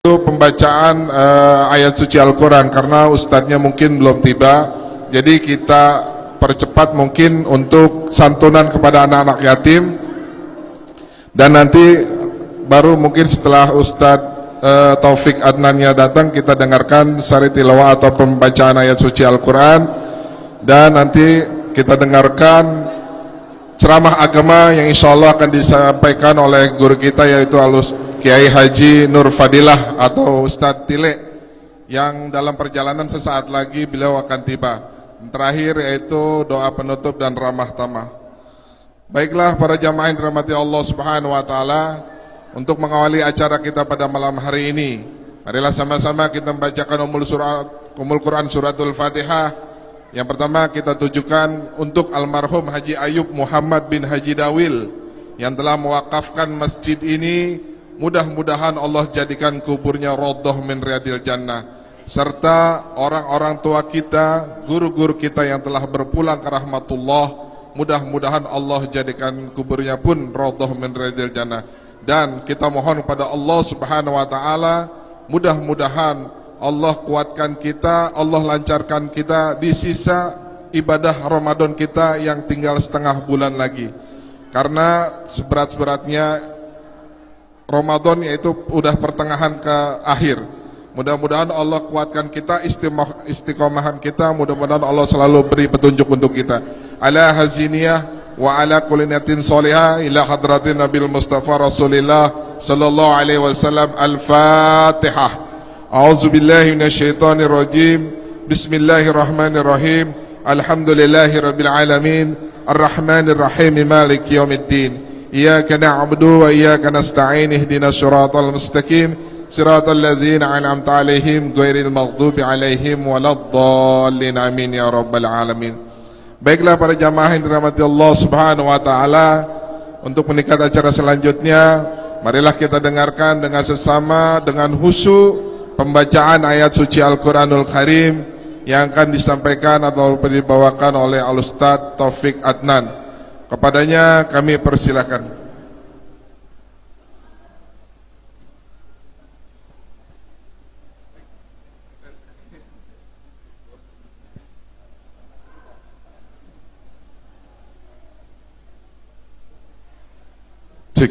Itu pembacaan ayat suci Al-Quran, karena ustadznya mungkin belum tiba, jadi kita percepat mungkin untuk santunan kepada anak-anak yatim, dan nanti baru mungkin setelah Ustadz Taufik Adnannya datang, kita dengarkan sari tilawah atau pembacaan ayat suci Al-Quran, dan nanti kita dengarkan ceramah agama yang insya Allah akan disampaikan oleh guru kita, yaitu Kiai Haji Nur Fadilah atau Ustadz Tile, yang dalam perjalanan sesaat lagi beliau akan tiba. Terakhir yaitu doa penutup dan ramah tamah. Baiklah para jamaah yang dirahmati Allah Subhanahu wa taala, untuk mengawali acara kita pada malam hari ini, marilah sama-sama kita membacakan Ummul Quran suratul Fatihah. Yang pertama kita tujukan untuk almarhum Haji Ayub Muhammad bin Haji Dawil yang telah mewakafkan masjid ini. Mudah-mudahan Allah jadikan kuburnya raudhah min riyadil jannah, serta orang-orang tua kita, guru-guru kita yang telah berpulang ke rahmatullah, mudah-mudahan Allah jadikan kuburnya pun raudhah min riyadil jannah. Dan kita mohon kepada Allah Subhanahu wa taala, mudah-mudahan Allah kuatkan kita, Allah lancarkan kita di sisa ibadah Ramadan kita yang tinggal setengah bulan lagi. Karena seberat-beratnya Ramadan yaitu udah pertengahan ke akhir. Mudah-mudahan Allah kuatkan kita, istiqomahan kita, mudah-mudahan Allah selalu beri petunjuk untuk kita. Ala haziniyah wa ala kulinatin solihah ila hadratin Nabil Mustafa Rasulillah sallallahu alaihi wasallam. Al-Fatihah. A'udzubillahi minasyaitonir rajim. Bismillahirrahmanirrahim. Alhamdulillahirabbil alamin. Arrahmanir rahim. Maliki yaumiddin. Iyyaka na'budu wa iyyaka nasta'in. Ihdinas siratal mustaqim. Siratal ladzina an'amta 'alaihim ghairil maghdubi 'alaihim waladdallin. Amin ya rabbal alamin. Baiklah para jamaah yang dirahmati Allah Subhanahu wa taala, untuk meningkat acara selanjutnya, marilah kita dengarkan dengan sesama dengan khusyuk pembacaan ayat suci Al-Qur'anul Karim yang akan disampaikan atau dibawakan oleh Al-Ustadz Taufik Adnan. Kepadanya kami persilakan. Cik.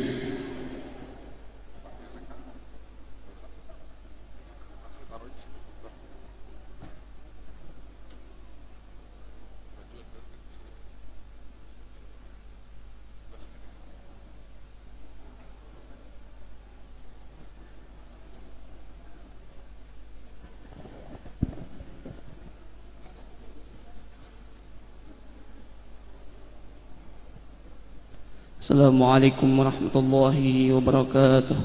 Assalamualaikum warahmatullahi wabarakatuh.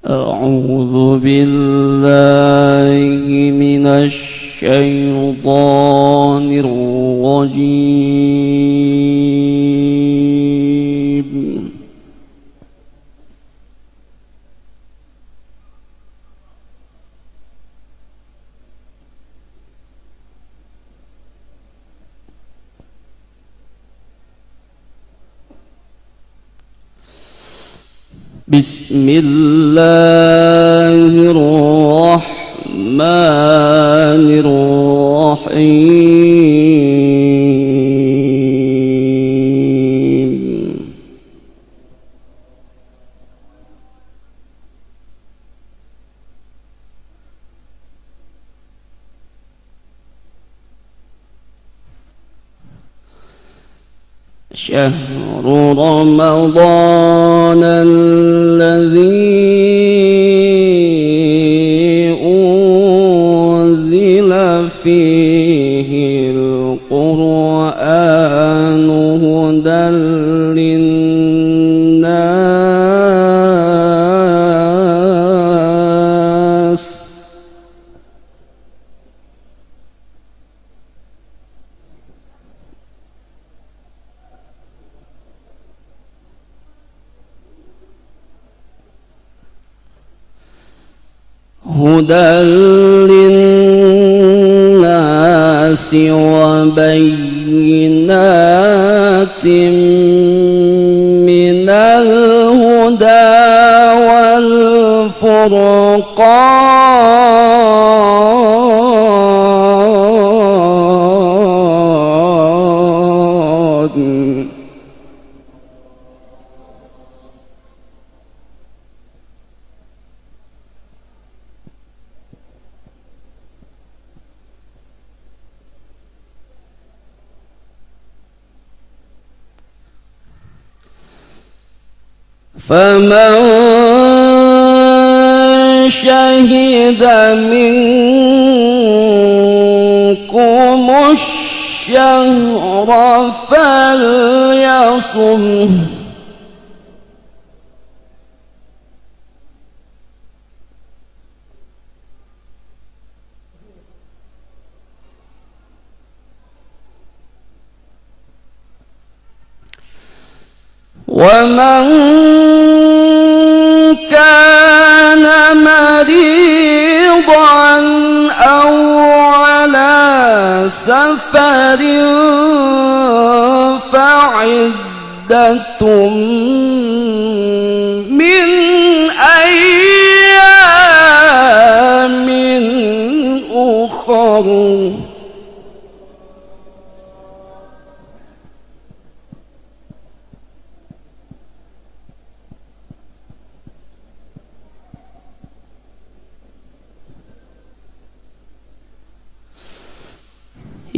A'udzu billahi minasy syaithanir rajim. Bismillahirrahmanirrahim. شهر رمضان الذي أنزل فيه القرآن هدى للناس هدى للناس وبينات من الهدى والفرقان فمن شهد منكم الشهر فليصم ومن كان مريضا أو على سفر فعدة من أيام أخر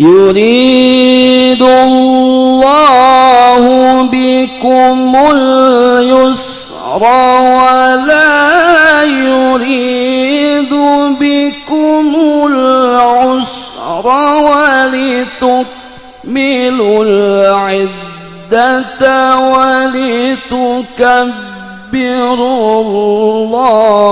يريد الله بكم اليسر ولا يريد بكم العسر ولتكملوا العدة ولتكبروا الله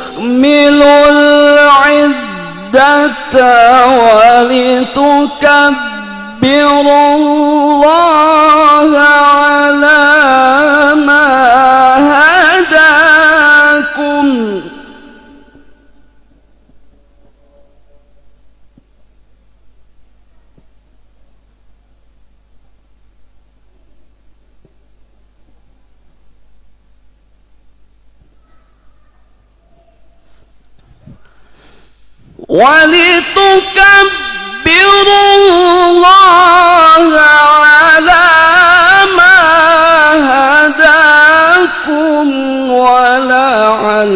ولتكملوا العدة ولتكبروا الله على ما هداكم ولتكبروا الله على ما هداكم ولعلكم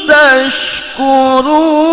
تشكرون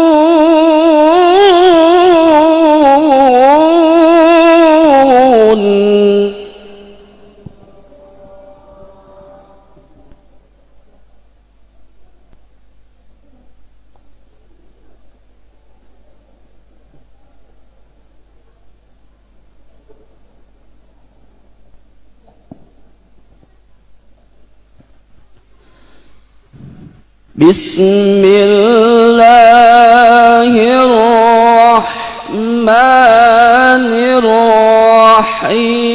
بسم الله الرحمن الرحيم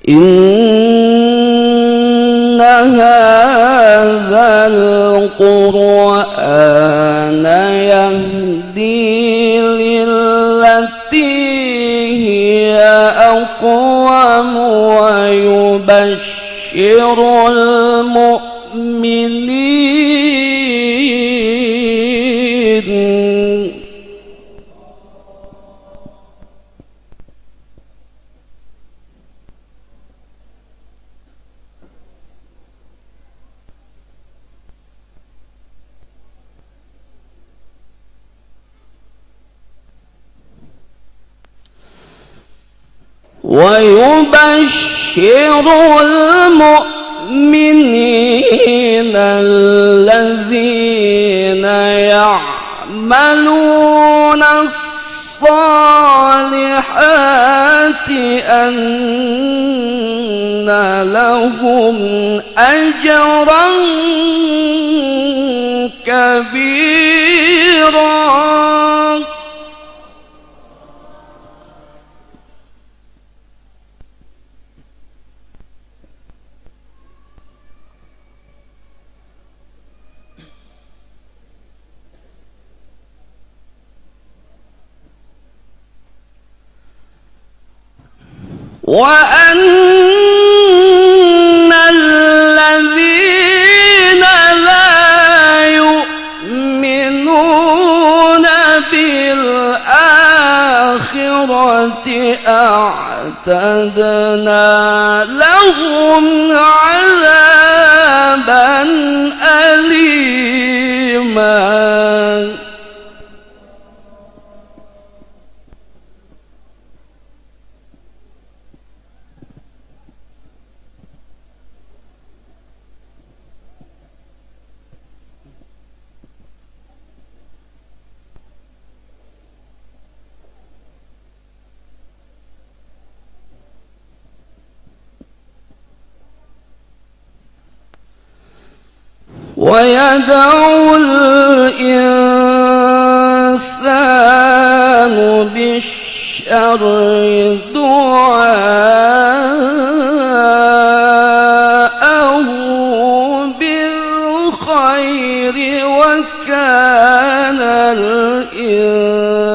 إن هذا القرآن يهدي للتي هي أقوم ويبشر المؤمنين ويبشر المؤمنين الذين يعملون الصالحات أن لهم أجرا كبيرا. وأن الذين لا يؤمنون بالآخرة أعتدنا لهم عذابا أليما. ويدعو الإنسان بالشر دعاءه بالخير وكان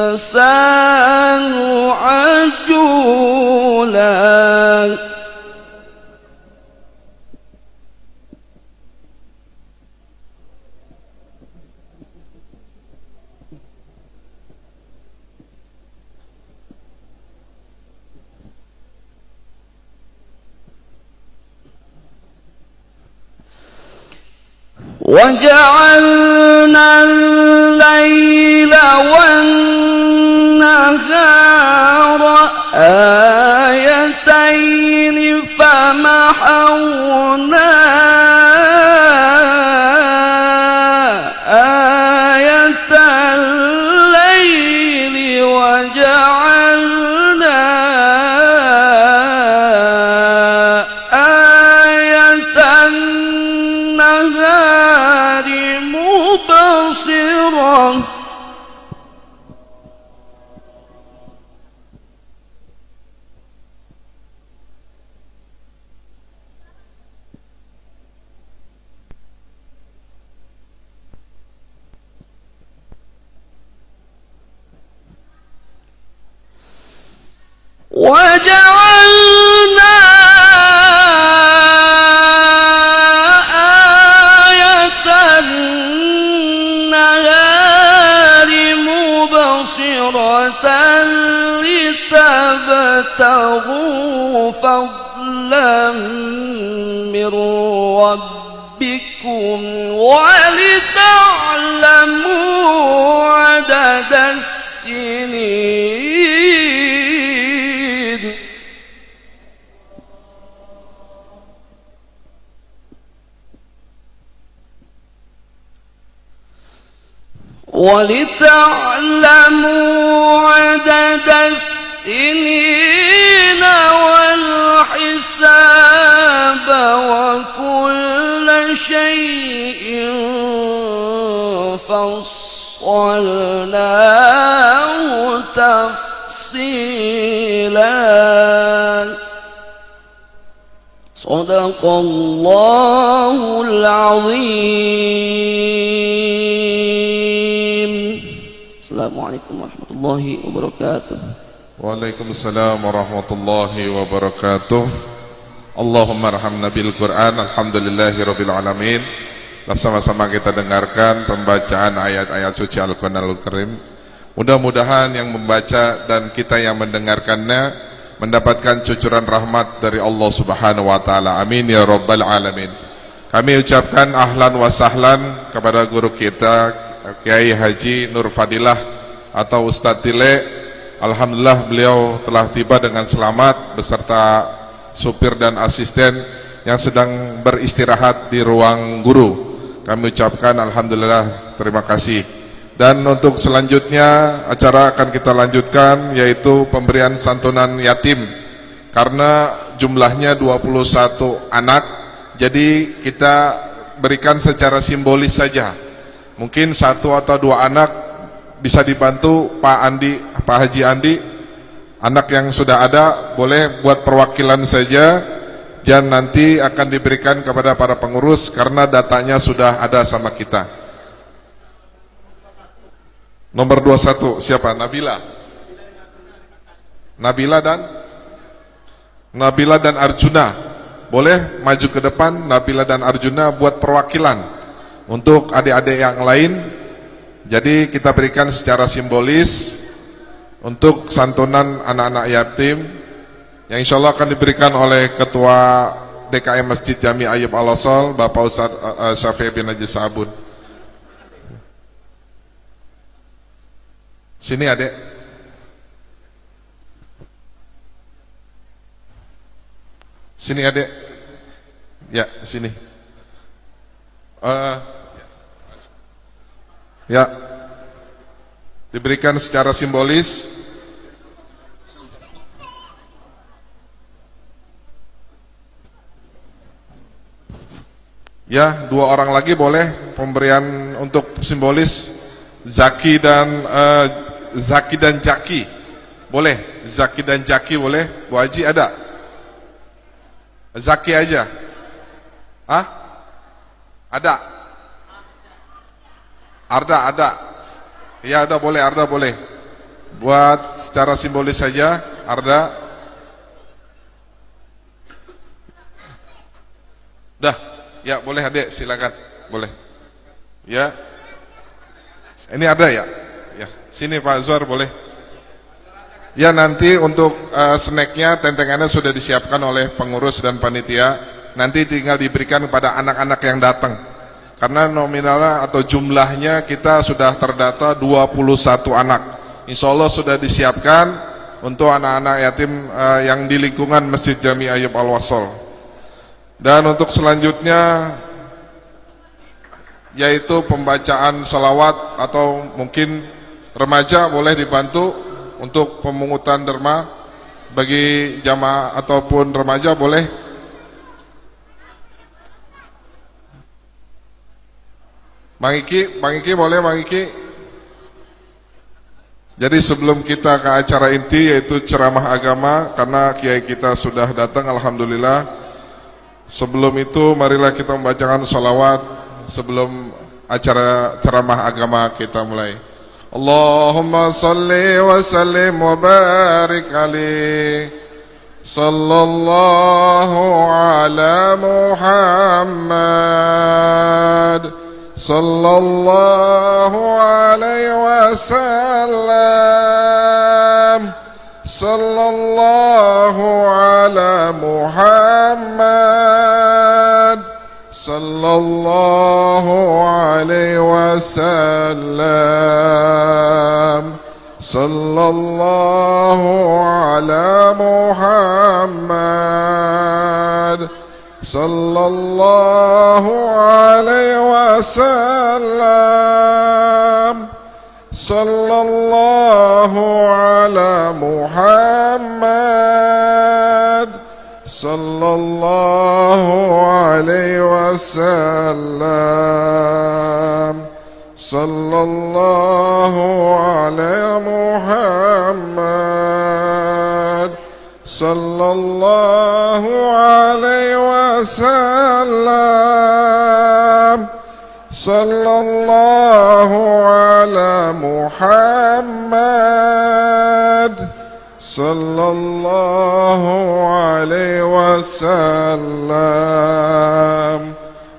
الإنسان عجولا. وجعلنا الليل والنهار آيتين فمحونا آية الليل وجعلنا آية النهار مبصرة وجعلنا آية النهار مبصرة لتبتغوا فضلا من ربكم ولتعلموا عدد السنين ولتعلموا عدد السنين والحساب وكل شيء فصلناه تفصيلا. صدق الله العظيم. السلام عليكم ورحمة الله وبركاته. Waalaikumsalam warahmatullahi wabarakatuh. Allahumma arhamna bil Quran. Alhamdulillahirabbil alamin. Sama-sama kita dengarkan pembacaan ayat-ayat suci Al-Qur'anul Karim. Mudah-mudahan yang membaca dan kita yang mendengarkannya mendapatkan cucuran rahmat dari Allah Subhanahu wa taala. Amin ya rabbal alamin. Kami ucapkan ahlan wa sahlan kepada guru kita Kiai Haji Nur Fadilah atau Ustadz Tile Alhamdulillah beliau telah tiba dengan selamat beserta supir dan asisten yang sedang beristirahat di ruang guru. Kami ucapkan alhamdulillah, terima kasih. Dan untuk selanjutnya acara akan kita lanjutkan, yaitu pemberian santunan yatim. Karena jumlahnya 21 anak, jadi kita berikan secara simbolis saja. Mungkin 1 atau 2 anak bisa dibantu Pak Haji Andi. Anak yang sudah ada boleh buat perwakilan saja, dan nanti akan diberikan kepada para pengurus karena datanya sudah ada sama kita. Nomor 21 siapa? Nabila. Nabila dan Arjuna. Boleh maju ke depan Nabila dan Arjuna buat perwakilan untuk adik-adik yang lain. Jadi kita berikan secara simbolis untuk santunan anak-anak yatim yang insya Allah akan diberikan oleh Ketua DKM Masjid Jami Ayyub Al-Wasol, Bapak Ustaz Syafi'i bin Haji Sabun. Sini adik. Sini adik. Ya, sini. Ya, diberikan secara simbolis. Ya, 2 orang lagi boleh pemberian untuk simbolis. Zaki dan Jaki boleh. Zaki dan Jaki boleh. Bu Haji ada? Zaki aja. Ada. Arda ada. Ya ada, boleh. Arda boleh. Buat secara simbolis saja. Arda. Dah. Ya boleh adik, silakan. Boleh. Ya. Ini ada ya? Ya. Sini Pak Zuar boleh. Ya nanti untuk snacknya, tentengannya sudah disiapkan oleh pengurus dan panitia. Nanti tinggal diberikan kepada anak-anak yang datang. Karena nominalnya atau jumlahnya kita sudah terdata 21 anak. Insya Allah sudah disiapkan untuk anak-anak yatim yang di lingkungan Masjid Jami Ayyub Al-Wasol. Dan untuk selanjutnya yaitu pembacaan salawat, atau mungkin remaja boleh dibantu untuk pemungutan derma bagi jamaah ataupun remaja boleh. Bang Iki boleh Bang Iki. Jadi sebelum kita ke acara inti yaitu ceramah agama, karena kiai kita sudah datang alhamdulillah. Sebelum itu marilah kita membacakan salawat sebelum acara ceramah agama kita mulai. Allahumma salli wa sallim wa barik alaihi sallallahu ala Muhammad sallallahu alaihi wasallam sallallahu ala Muhammad sallallahu alaihi wasallam sallallahu ala Muhammad sallallahu alaihi wasallam sallallahu ala Muhammad sallallahu alaihi wasallam sallallahu ala Muhammad sallallahu alaihi wasallam sallallahu ala Muhammad sallallahu alaihi wasallam.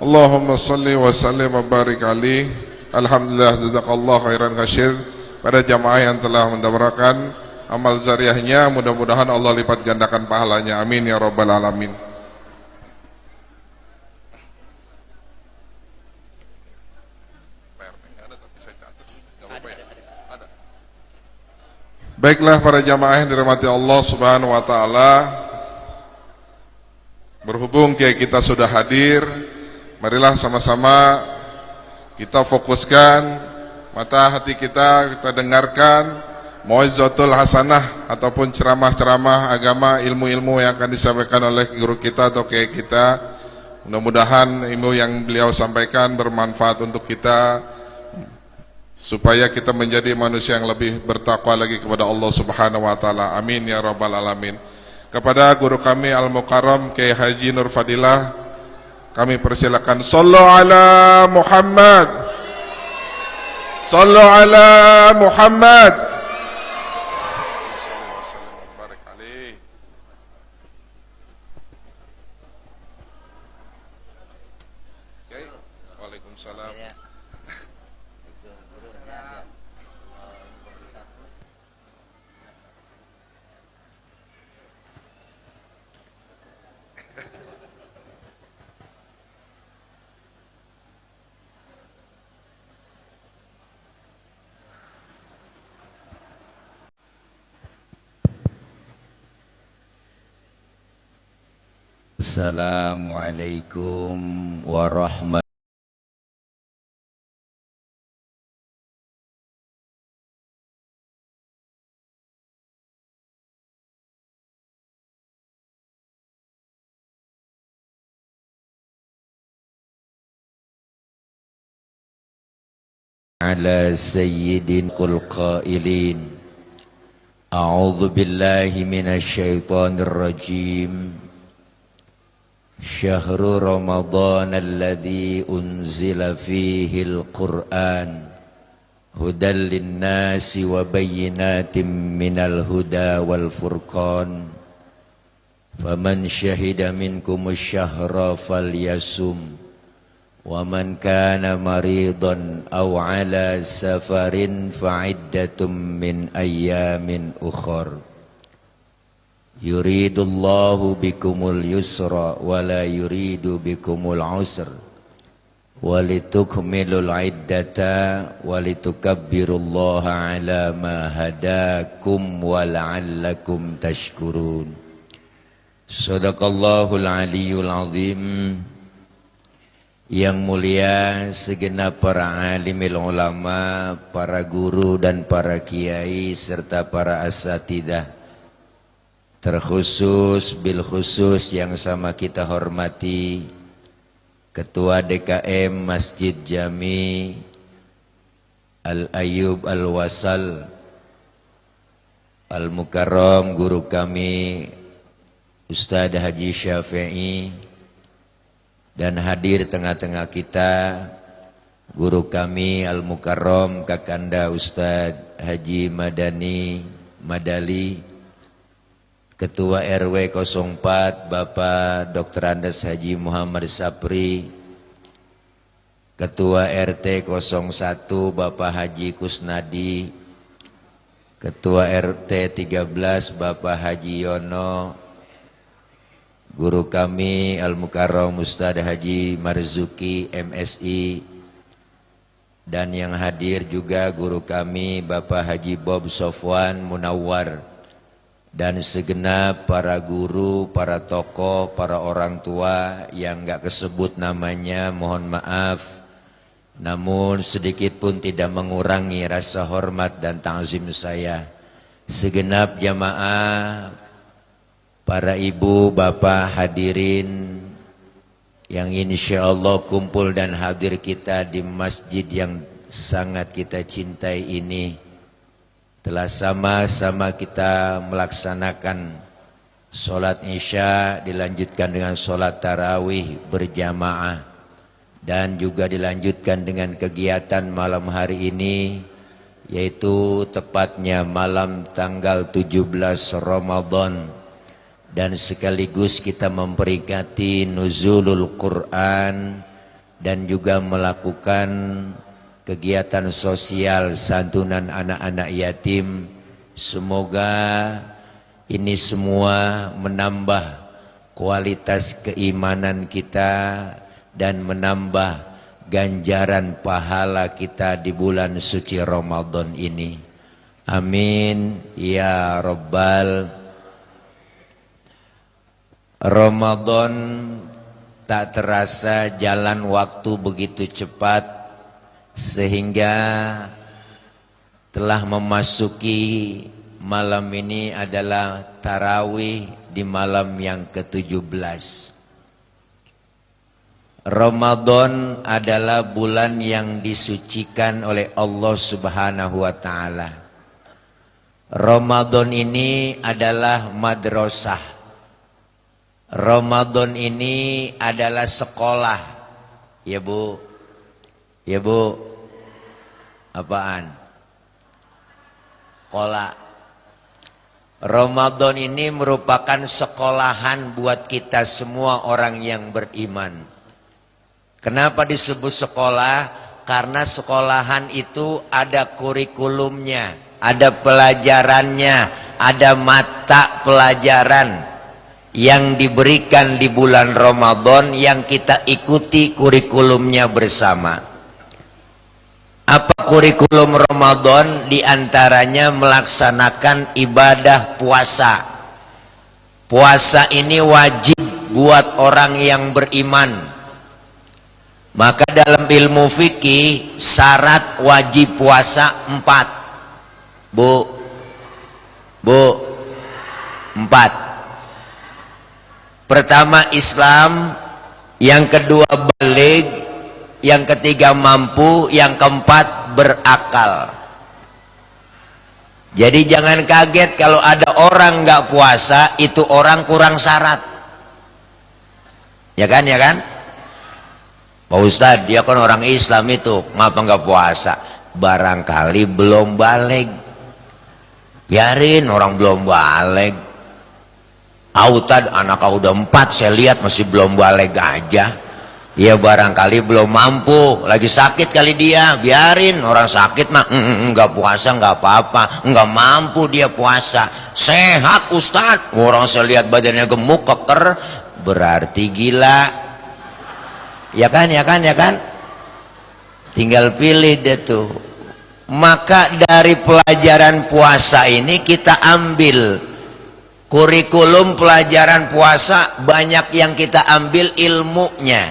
Allahumma salli wa sallim wa barik alaihi. Alhamdulillah, jazakallah khairan katsir pada jamaah yang telah mendapatkan amal zariahnya. Mudah-mudahan Allah lipat gandakan pahalanya, amin ya rabbal alamin. Baiklah para jamaah yang dirahmati Allah Subhanahu wa taala, berhubung kiai kita sudah hadir, marilah sama-sama kita fokuskan mata hati kita dengarkan mau'izatul hasanah ataupun ceramah-ceramah agama, ilmu-ilmu yang akan disampaikan oleh guru kita atau kiai kita. Mudah-mudahan ilmu yang beliau sampaikan bermanfaat untuk kita, supaya kita menjadi manusia yang lebih bertakwa lagi kepada Allah Subhanahu wa taala. Amin ya rabbal alamin. Kepada guru kami Al-Mukarram Kiai Haji Nur Fadilah, kami persilakan. Shallu ala Muhammad, Shallu ala Muhammad. Waalaikumsalam. Assalamualaikum warahmatullahi ala sayyidin qul qailin a'udzu billahi minasy syaithanir rajim. Syahrul Ramadan alladzi unzila fihi al-Qur'an hudan lin-nasi wa bayyinatin minal huda wal furqan faman syahida minkum asy-syahra falyasum wa man kana maridan aw ala safarin fa'iddatum min ayyamin ukhra. Yuridullahu bikumul yusra wa la yuridu bikumul usra walitukmilul iddata walitukabbirullaha ala ma hadakum wa la'allakum tashkurun. Sadaqallahul aliyyul azim. Yang mulia segenap para alimil ulama, para guru dan para kiai serta para asatidah, terkhusus bil khusus yang sama kita hormati Ketua DKM Masjid Jami Al-Ayyub Al-Wasal Al-Mukarram, guru kami Ustadz Haji Syafi'i, dan hadir tengah-tengah kita guru kami Al-Mukarram Kakanda Ustadz Haji Madali, Ketua RW 04 Bapak Dr. Andes Haji Muhammad Sapri, Ketua RT 01 Bapak Haji Kusnadi, Ketua RT 13 Bapak Haji Yono, guru kami Al-Mukarram Ustadz Haji Marzuki MSI, dan yang hadir juga guru kami Bapak Haji Bob Sofwan Munawwar, dan segenap para guru, para tokoh, para orang tua yang gak kesebut namanya, mohon maaf. Namun sedikit pun tidak mengurangi rasa hormat dan ta'zim saya. Segenap jamaah, para ibu, bapak hadirin yang insya Allah kumpul dan hadir kita di masjid yang sangat kita cintai ini, telah sama-sama kita melaksanakan sholat isya, dilanjutkan dengan sholat tarawih berjamaah, dan juga dilanjutkan dengan kegiatan malam hari ini, yaitu tepatnya malam tanggal 17 Ramadan, dan sekaligus kita memperingati nuzulul Quran dan juga melakukan kegiatan sosial santunan anak-anak yatim. Semoga ini semua menambah kualitas keimanan kita dan menambah ganjaran pahala kita di bulan suci Ramadan ini. Amin ya Rabbal. Ramadan tak terasa jalan waktu begitu cepat sehingga telah memasuki malam ini adalah tarawih di malam yang ke-17. Ramadan adalah bulan yang disucikan oleh Allah Subhanahu wa taala. Ramadan ini adalah madrasah. Ramadan ini adalah sekolah. Ya Bu. Ya Bu. Apaan? Sekolah. Ramadan ini merupakan sekolahan buat kita semua orang yang beriman. Kenapa disebut sekolah? Karena sekolahan itu ada kurikulumnya, ada pelajarannya, ada mata pelajaran yang diberikan di bulan Ramadan yang kita ikuti kurikulumnya bersama. Apa kurikulum Ramadan? Di antaranya melaksanakan ibadah puasa. Puasa ini wajib buat orang yang beriman. Maka dalam ilmu fikih syarat wajib puasa 4. Bu 4. Pertama Islam, yang kedua baligh, yang ketiga mampu, yang keempat berakal. Jadi jangan kaget kalau ada orang nggak puasa, itu orang kurang syarat. Ya kan, ya kan? Pak Ustadz, dia kan orang Islam itu, ngapa nggak puasa? Barangkali belum balik. Biarin orang belum balik. Autad anak udah 4, saya lihat masih belum balik aja. Ya barangkali belum mampu, lagi sakit kali dia. Biarin orang sakit mah nggak puasa nggak apa-apa, nggak mampu dia puasa. Sehat Ustadz, orang saya lihat badannya gemuk keker, berarti gila. Ya kan, ya kan, ya kan? Tinggal pilih deh tuh. Maka dari pelajaran puasa ini kita ambil kurikulum pelajaran puasa, banyak yang kita ambil ilmunya.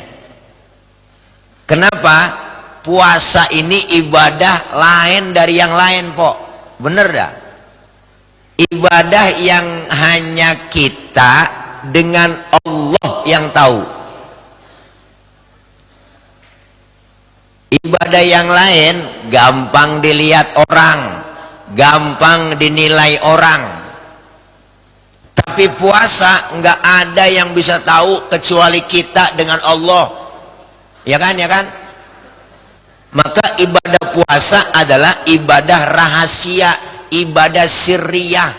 Kenapa? Puasa ini ibadah lain dari yang lain, Pok. Bener dah? Ibadah yang hanya kita dengan Allah yang tahu. Ibadah yang lain gampang dilihat orang, gampang dinilai orang. Tapi puasa nggak ada yang bisa tahu kecuali kita dengan Allah. Ya kan, ya kan? Maka ibadah puasa adalah ibadah rahasia, ibadah sirriyah.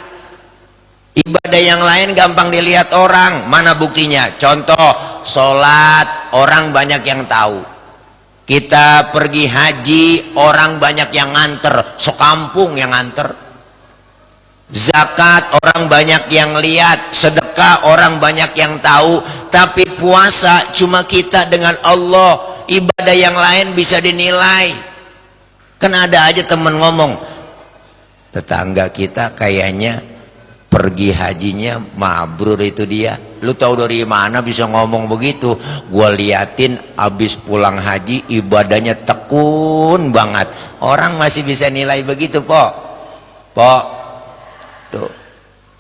Ibadah yang lain gampang dilihat orang. Mana buktinya? Contoh, sholat orang banyak yang tahu. Kita pergi haji, orang banyak yang nganter, sekampung yang nganter. Zakat, orang banyak yang lihat. Sedekah, orang banyak yang tahu. Tapi puasa, cuma kita dengan Allah. Ibadah yang lain bisa dinilai. Kan ada aja temen ngomong, tetangga kita kayaknya pergi hajinya mabrur itu dia. Lu tahu dari mana bisa ngomong begitu? Gua liatin abis pulang haji ibadahnya tekun banget. Orang masih bisa nilai begitu, Pok. Pok, tuh.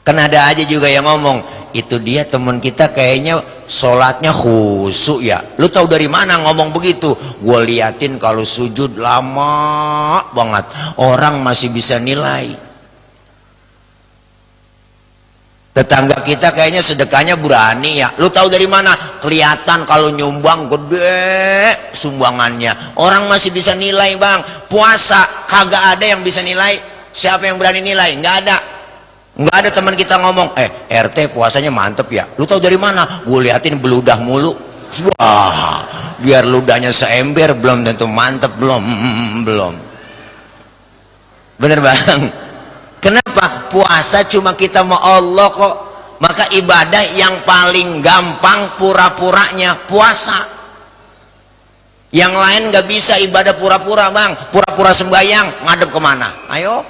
Kan ada aja juga yang ngomong, itu dia teman kita kayaknya sholatnya khusyuk ya. Lu tahu dari mana ngomong begitu? Gua liatin kalau sujud lama banget. Orang masih bisa nilai. Tetangga kita kayaknya sedekahnya berani ya. Lu tahu dari mana? Kelihatan kalau nyumbang gede sumbangannya. Orang masih bisa nilai, Bang. Puasa kagak ada yang bisa nilai. Siapa yang berani nilai? Nggak ada. Nggak ada teman kita ngomong, RT puasanya mantep ya. Lu tahu dari mana? Gue liatin beludah mulu. Wah, biar ludahnya seember belum tentu mantep, belum. Bener, Bang? Kenapa? Puasa cuma kita mau Allah kok. Maka ibadah yang paling gampang pura-puranya puasa. Yang lain gak bisa ibadah pura-pura, Bang. Pura-pura sembahyang, ngadep kemana? Ayo.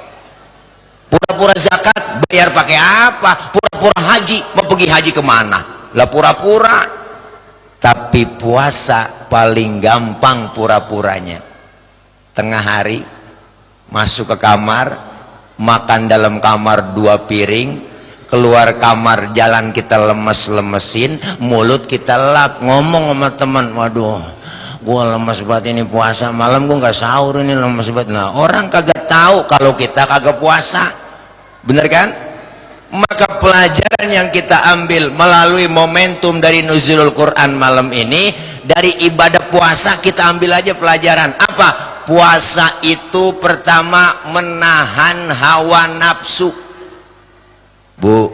Pura-pura zakat, bayar pakai apa? Pura-pura haji, mau pergi haji kemana? Lah pura-pura. Tapi puasa paling gampang pura-puranya. Tengah hari masuk ke kamar, makan dalam kamar 2 piring, keluar kamar jalan kita lemes-lemesin, mulut kita lap, ngomong sama teman, waduh gua lemes banget ini puasa, malam gua nggak sahur ini lemes banget. Nah, orang kagak tahu kalau kita kagak puasa, bener kan? Maka pelajaran yang kita ambil melalui momentum dari nuzulul Quran malam ini, dari ibadah puasa kita ambil aja pelajaran apa? Puasa itu pertama menahan hawa nafsu. Bu,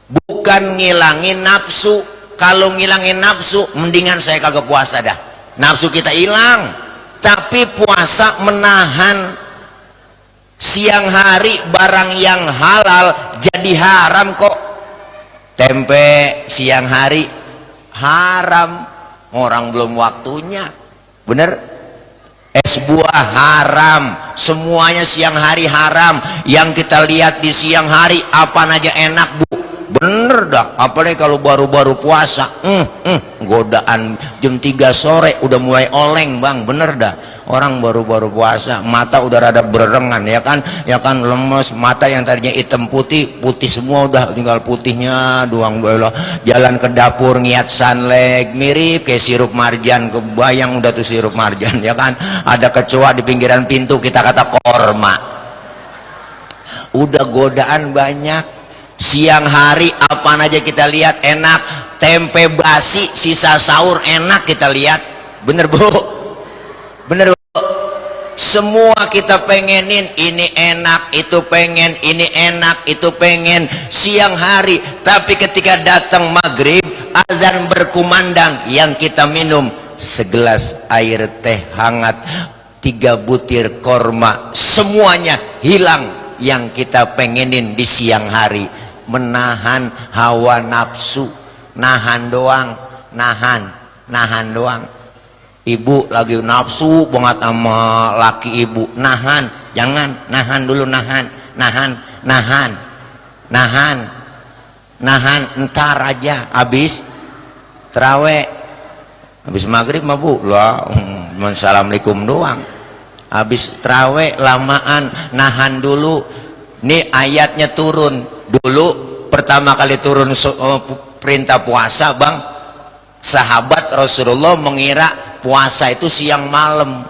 bukan ngilangin nafsu. Kalau ngilangin nafsu, mendingan saya kagak puasa dah. Nafsu kita hilang. Tapi puasa menahan. Siang hari barang yang halal jadi haram kok. Tempe siang hari haram. Orang belum waktunya. Bener? Es buah haram. Semuanya siang hari haram. Yang kita lihat di siang hari apa aja enak, Bu. Bener dah, apalagi kalau baru-baru puasa, godaan jam 3 sore udah mulai oleng, Bang. Bener dah, orang baru-baru puasa mata udah rada berengan, ya kan lemes, mata yang tadinya hitam putih semua udah tinggal putihnya doang. Jalan ke dapur ngiat sunleg, mirip kayak sirup marjan, kebayang udah tuh sirup marjan, ya kan. Ada kecoa di pinggiran pintu, kita kata korma. Udah godaan banyak. Siang hari apa aja kita lihat enak, tempe basi sisa sahur enak kita lihat. Bener Bu? Bener Bu? Semua kita pengenin, ini enak, itu pengen, ini enak, itu pengen siang hari. Tapi ketika datang maghrib, azan berkumandang, yang kita minum segelas air teh hangat, 3 butir korma, semuanya hilang yang kita pengenin di siang hari. Menahan hawa nafsu, nahan doang, nahan doang. Ibu lagi nafsu banget sama laki ibu, nahan, jangan, nahan dulu, nahan, entar aja. Habis terawih, habis maghrib mah Bu lah, assalamualaikum doang. Habis terawih lamaan, nahan dulu. Nih ayatnya turun. Dulu pertama kali turun perintah puasa, Bang, sahabat Rasulullah mengira puasa itu siang malam.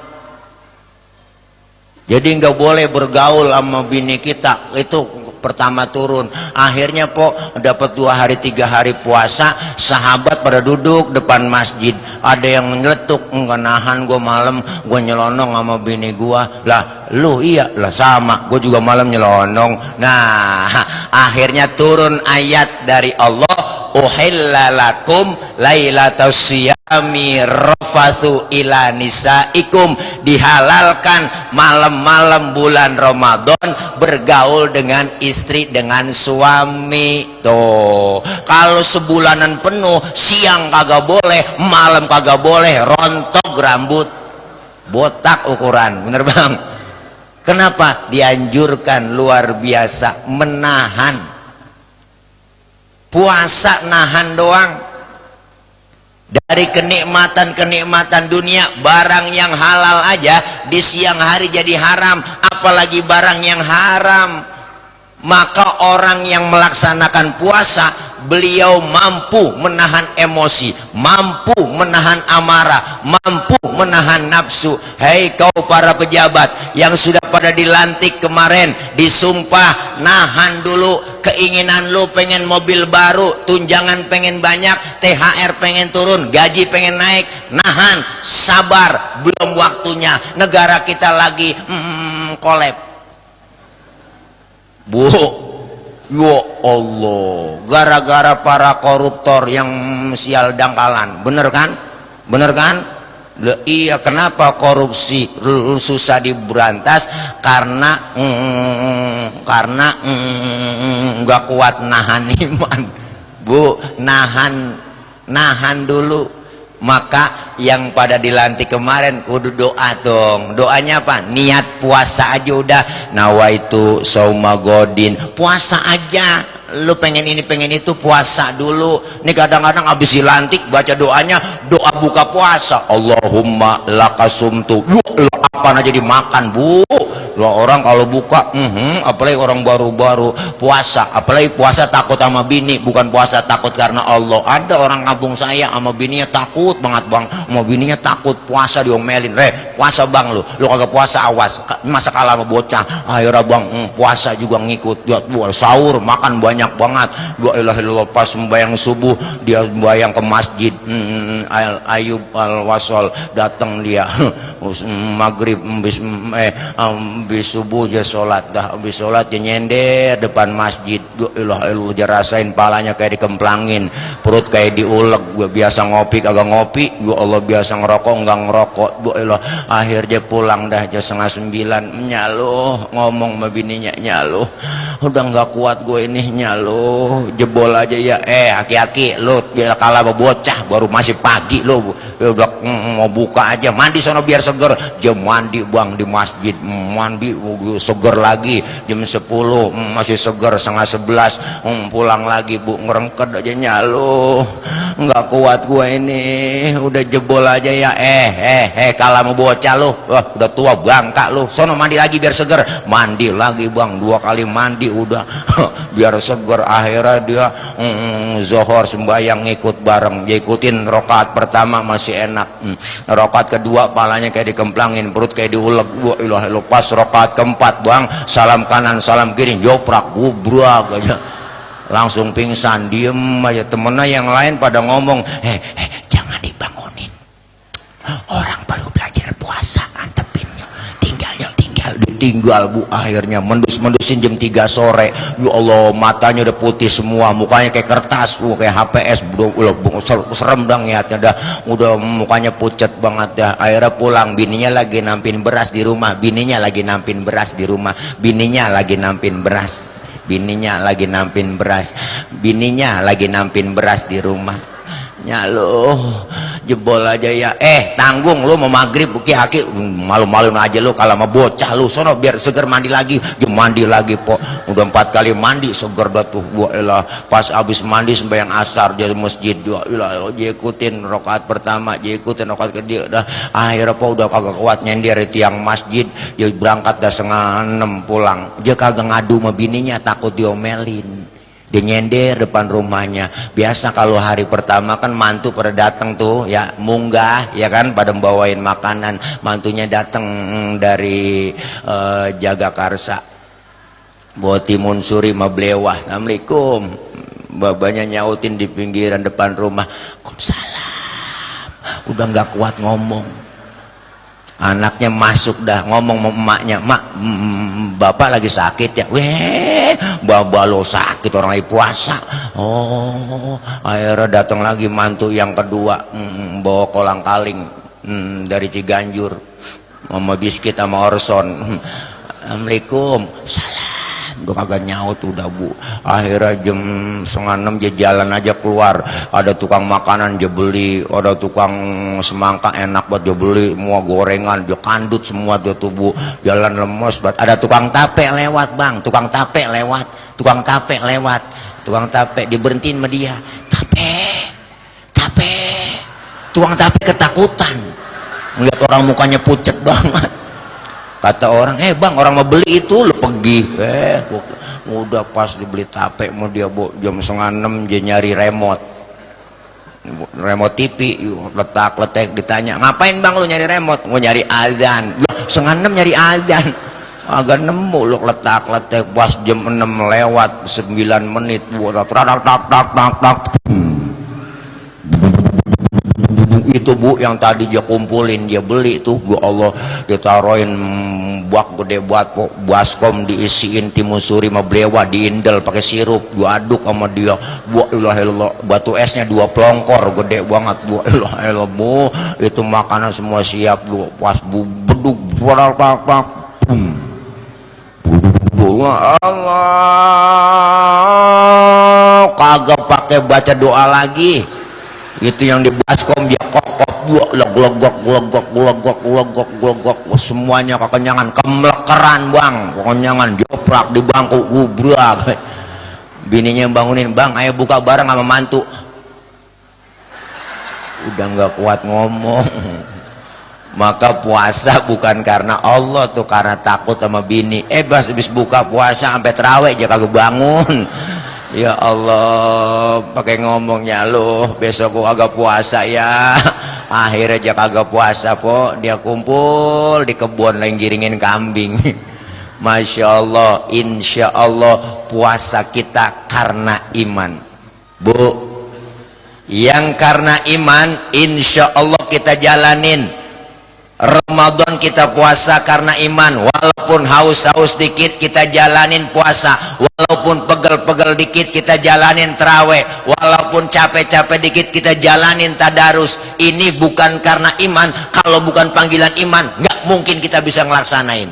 Jadi nggak boleh bergaul sama bini kita, itu pertama turun. Akhirnya dapat 2 hari 3 hari puasa, sahabat pada duduk depan masjid, ada yang nyeletuk, enggak nahan gue malam, gue nyelonong sama bini gue. Lah lu iya lah, sama gue juga malam nyelonong. Nah akhirnya turun ayat dari Allah, uhilla lakum lailatus siyami rafathu ila nisaikum, dihalalkan malam-malam bulan Ramadan bergaul dengan istri, dengan suami. Tuh, kalau sebulanan penuh siang kagak boleh, malam kagak boleh, rontok rambut, botak ukuran. Bener Bang? Kenapa? Dianjurkan luar biasa, menahan. Puasa nahan doang. Dari kenikmatan dunia, barang yang halal aja di siang hari jadi haram, apalagi barang yang haram. Maka orang yang melaksanakan puasa, beliau mampu menahan emosi, mampu menahan amarah, mampu menahan nafsu. Hei kau para pejabat yang sudah pada dilantik kemarin, disumpah, nahan dulu keinginan lu, pengen mobil baru, tunjangan pengen banyak, THR pengen turun, gaji pengen naik. Nahan, sabar, belum waktunya. Negara kita lagi kolab. Bu, ya Allah, gara-gara para koruptor yang sial dangkalan. Bener kan? Iya, kenapa korupsi susah diberantas? Karena nggak kuat nahan iman. Bu, nahan dulu. Maka yang pada dilantik kemarin kudu doa dong. Doanya apa? Niat puasa aja udah. Nawaitu sauma godin, puasa aja. Lu pengen ini pengen itu, puasa dulu. Nih kadang-kadang habis dilantik baca doanya, doa buka puasa, Allahumma lakasumtu. Apa aja dimakan, Bu. Lah orang kalau buka, apalagi orang baru-baru puasa, apalagi puasa takut sama bini, bukan puasa takut karena Allah. Ada orang kampung saya sama bininya takut banget bang, sama bininya takut puasa diomelin, puasa bang lu kagak puasa awas, masa kalah sama bocah. Akhirnya bang puasa juga ngikut, dia sahur makan banyak banget, la ilaha illallah, pas sembahyang subuh dia sembahyang ke masjid, Ayub al-Wasol datang dia maghrib habis subuh dia sholat, dah habis sholat dia nyender depan masjid, dia rasain palanya kayak dikemplangin, perut kayak diulek. Gue biasa ngopi kagak ngopi, gue Allah biasa ngerokok nggak ngerokok, akhir dia pulang dah jam 8:30, nyaloh ngomong sama bininya, nyaloh udah nggak kuat gue ini, nyaloh jebol aja ya, aki-aki lu biar kalah sama bocah, baru masih pagi lu udah mau buka aja, mandi sono biar seger. Dia mandi bang di masjid, mandi seger lagi jam 10, masih seger, 10:30, pulang lagi Bu, ngerengket aja, nyalo nggak kuat gua ini, udah jebol aja ya. Kalah mau bocah lu, udah tua bangka lu, sono mandi lagi biar seger. Mandi lagi bang, 2 kali mandi udah biar seger. Akhirnya dia zohor sembahyang ngikut bareng, dia ikutin rokaat pertama masih enak, rokaat kedua palanya kayak dikemplangin, perut kayak diulek. Pas rokaat keempat bang, salam kanan salam kiri, joprak gubrak aja, langsung pingsan. Diem aja, temennya yang lain pada ngomong, jangan dibangunin, orang baru belajar puasa, antepin ditinggal Bu. Akhirnya mendus-mendusin jam 3 sore, ya Allah matanya udah putih semua, mukanya kayak kertas, kayak HPS, serem dong liatnya dah, udah mukanya pucet banget dah. Akhirnya pulang, bininya lagi nampin beras di rumah, bininya lagi nampin beras di rumah, bininya lagi nampin beras, bininya lagi nampin beras, bininya lagi nampin beras di rumah. Nyalo jebol aja ya, tanggung lu mau maghrib aki-aki, malu-maluin aja lu kalau mau bocah lu, sono biar seger mandi lagi. Dia mandi lagi po, udah 4 kali mandi seger dah tuh. Pas abis mandi sembahyang asar dia di masjid, dia ikutin rokaat pertama, dia ikutin rokaat kedua, dah akhirnya po udah kagak kuat nyender di tiang masjid, dia berangkat dah 5:30 pulang. Dia kagak ngadu sama bininya, takut diomelin. Dia nyender depan rumahnya. Biasa kalau hari pertama kan mantu pada datang tuh ya, munggah ya kan, pada bawain makanan. Mantunya datang dari Jagakarsa, bawa timun suri sama blewah. Assalamualaikum. Babanya nyautin di pinggiran depan rumah, Waalaikumsalam. Udah nggak kuat ngomong. Anaknya masuk dah ngomong sama emaknya, mak bapak lagi sakit ya. Baba lo sakit, orang lagi puasa. Akhirnya datang lagi mantu yang kedua, bawa kolang kaling dari Ciganjur sama biskuit sama Orson. Assalamualaikum. Salam. Udah kagak nyaut udah Bu. Akhirnya jam 5:30 dia jalan aja keluar, ada tukang makanan dia beli, ada tukang semangka enak buat dia beli, semua gorengan dia kandut semua dia tuh Bu. Jalan lemes banget, ada tukang tape lewat bang, tukang tape lewat, tukang tape lewat, tukang tape diberhentiin sama dia, tape, tukang tape ketakutan ngeliat orang mukanya pucet banget. Kata orang, bang orang mau beli itu, lo pergi. Udah pas dibeli tape mau dia jam 5:30 dia nyari remote TV, letak ditanya, ngapain bang lu nyari remote? Mau nyari azan. 5:30 nyari azan, agak nemu lo, letak pas jam 6 lewat 9 menit tak itu Bu, yang tadi dia kumpulin dia beli tuh, ya Allah, ditaruhin bak gede buat baskom, diisiin timun suri sama blewa, diindel pakai sirup, gua aduk sama dia, batu esnya 2 pelongkor gede banget, Bu, itu makanan semua siap Bu. Pas Bu beduk Allah, kagak pakai baca doa lagi. Itu yang di baskom dia kok glogok, semuanya kekenyangan, kemelekeran bang, kekenyangan, joprak di bangku, gubrak. Bininya bangunin, bang ayo buka bareng sama mantu. Udah nggak kuat ngomong. Maka puasa bukan karena Allah tuh, karena takut sama bini. Habis buka puasa sampai terawih aja kagak bangun. Ya Allah, pakai ngomongnya loh, besok gua agak puasa ya. Akhirnya aja kagak puasa po, dia kumpul di kebun lagi giringin kambing. Masya Allah, insya Allah puasa kita karena iman. Bu, yang karena iman insya Allah kita jalanin. Ramadan kita puasa karena iman, walaupun haus-haus dikit kita jalanin puasa, walaupun pegel-pegel dikit kita jalanin terawih, walaupun capek-capek dikit kita jalanin tadarus. Ini bukan karena iman. Kalau bukan panggilan iman nggak mungkin kita bisa ngelaksanain.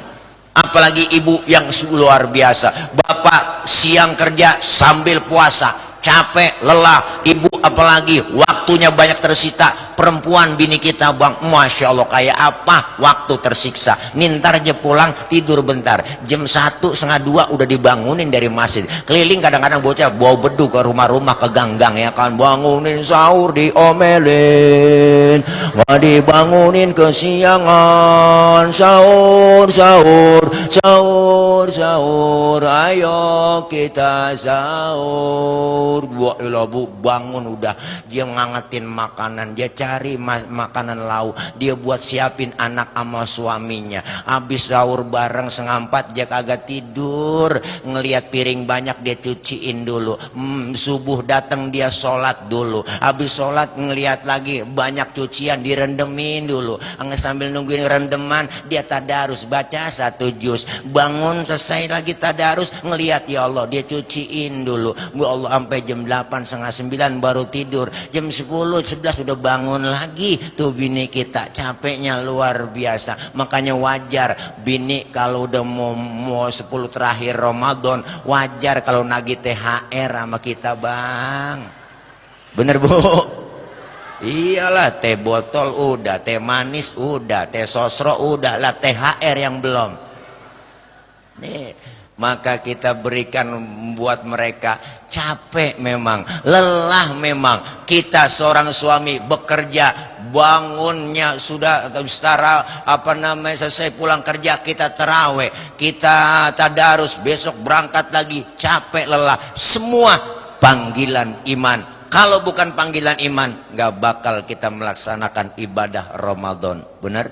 Apalagi ibu yang luar biasa, bapak siang kerja sambil puasa, capek lelah, ibu apalagi waktunya banyak tersita. Perempuan bini kita bang, Masya Allah kayak apa waktu tersiksa. Nintar aja pulang tidur bentar, jam 1, setengah 2 udah dibangunin dari masjid. Keliling kadang-kadang bocah bawa bedu ke rumah-rumah, ke gang-gang ya kan. Bangunin sahur diomelin, nggak dibangunin kesiangan. Sahur, sahur, sahur, sahur, ayo kita sahur. Bu bangun udah, dia ngangetin makanan, dia cari makanan lauk, dia buat siapin anak sama suaminya. Habis sahur bareng 3:30 dia kagak tidur, ngelihat piring banyak dia cuciin dulu. Subuh datang dia sholat dulu, habis sholat ngelihat lagi banyak cucian direndemin dulu. Sambil nungguin rendeman dia tadarus baca 1 juz. Bangun selesai lagi tadarus, ngelihat ya Allah dia cuciin dulu. Ya Allah sampai jam 8, setengah 9 baru tidur. Jam 10, 11 udah bangun lagi tuh bini kita, capeknya luar biasa. Makanya wajar bini kalau udah mau 10 terakhir Ramadan, wajar kalau nagih THR sama kita bang. Bener bu? Iyalah, teh botol udah, teh manis udah, teh sosro udah lah, THR yang belum. Nih, maka kita berikan buat mereka. Capek memang, lelah memang. Kita seorang suami bekerja, bangunnya sudah setara selesai pulang kerja kita terawih, kita tadarus, besok berangkat lagi, capek lelah. Semua panggilan iman. Kalau bukan panggilan iman, nggak bakal kita melaksanakan ibadah Ramadan. Benar?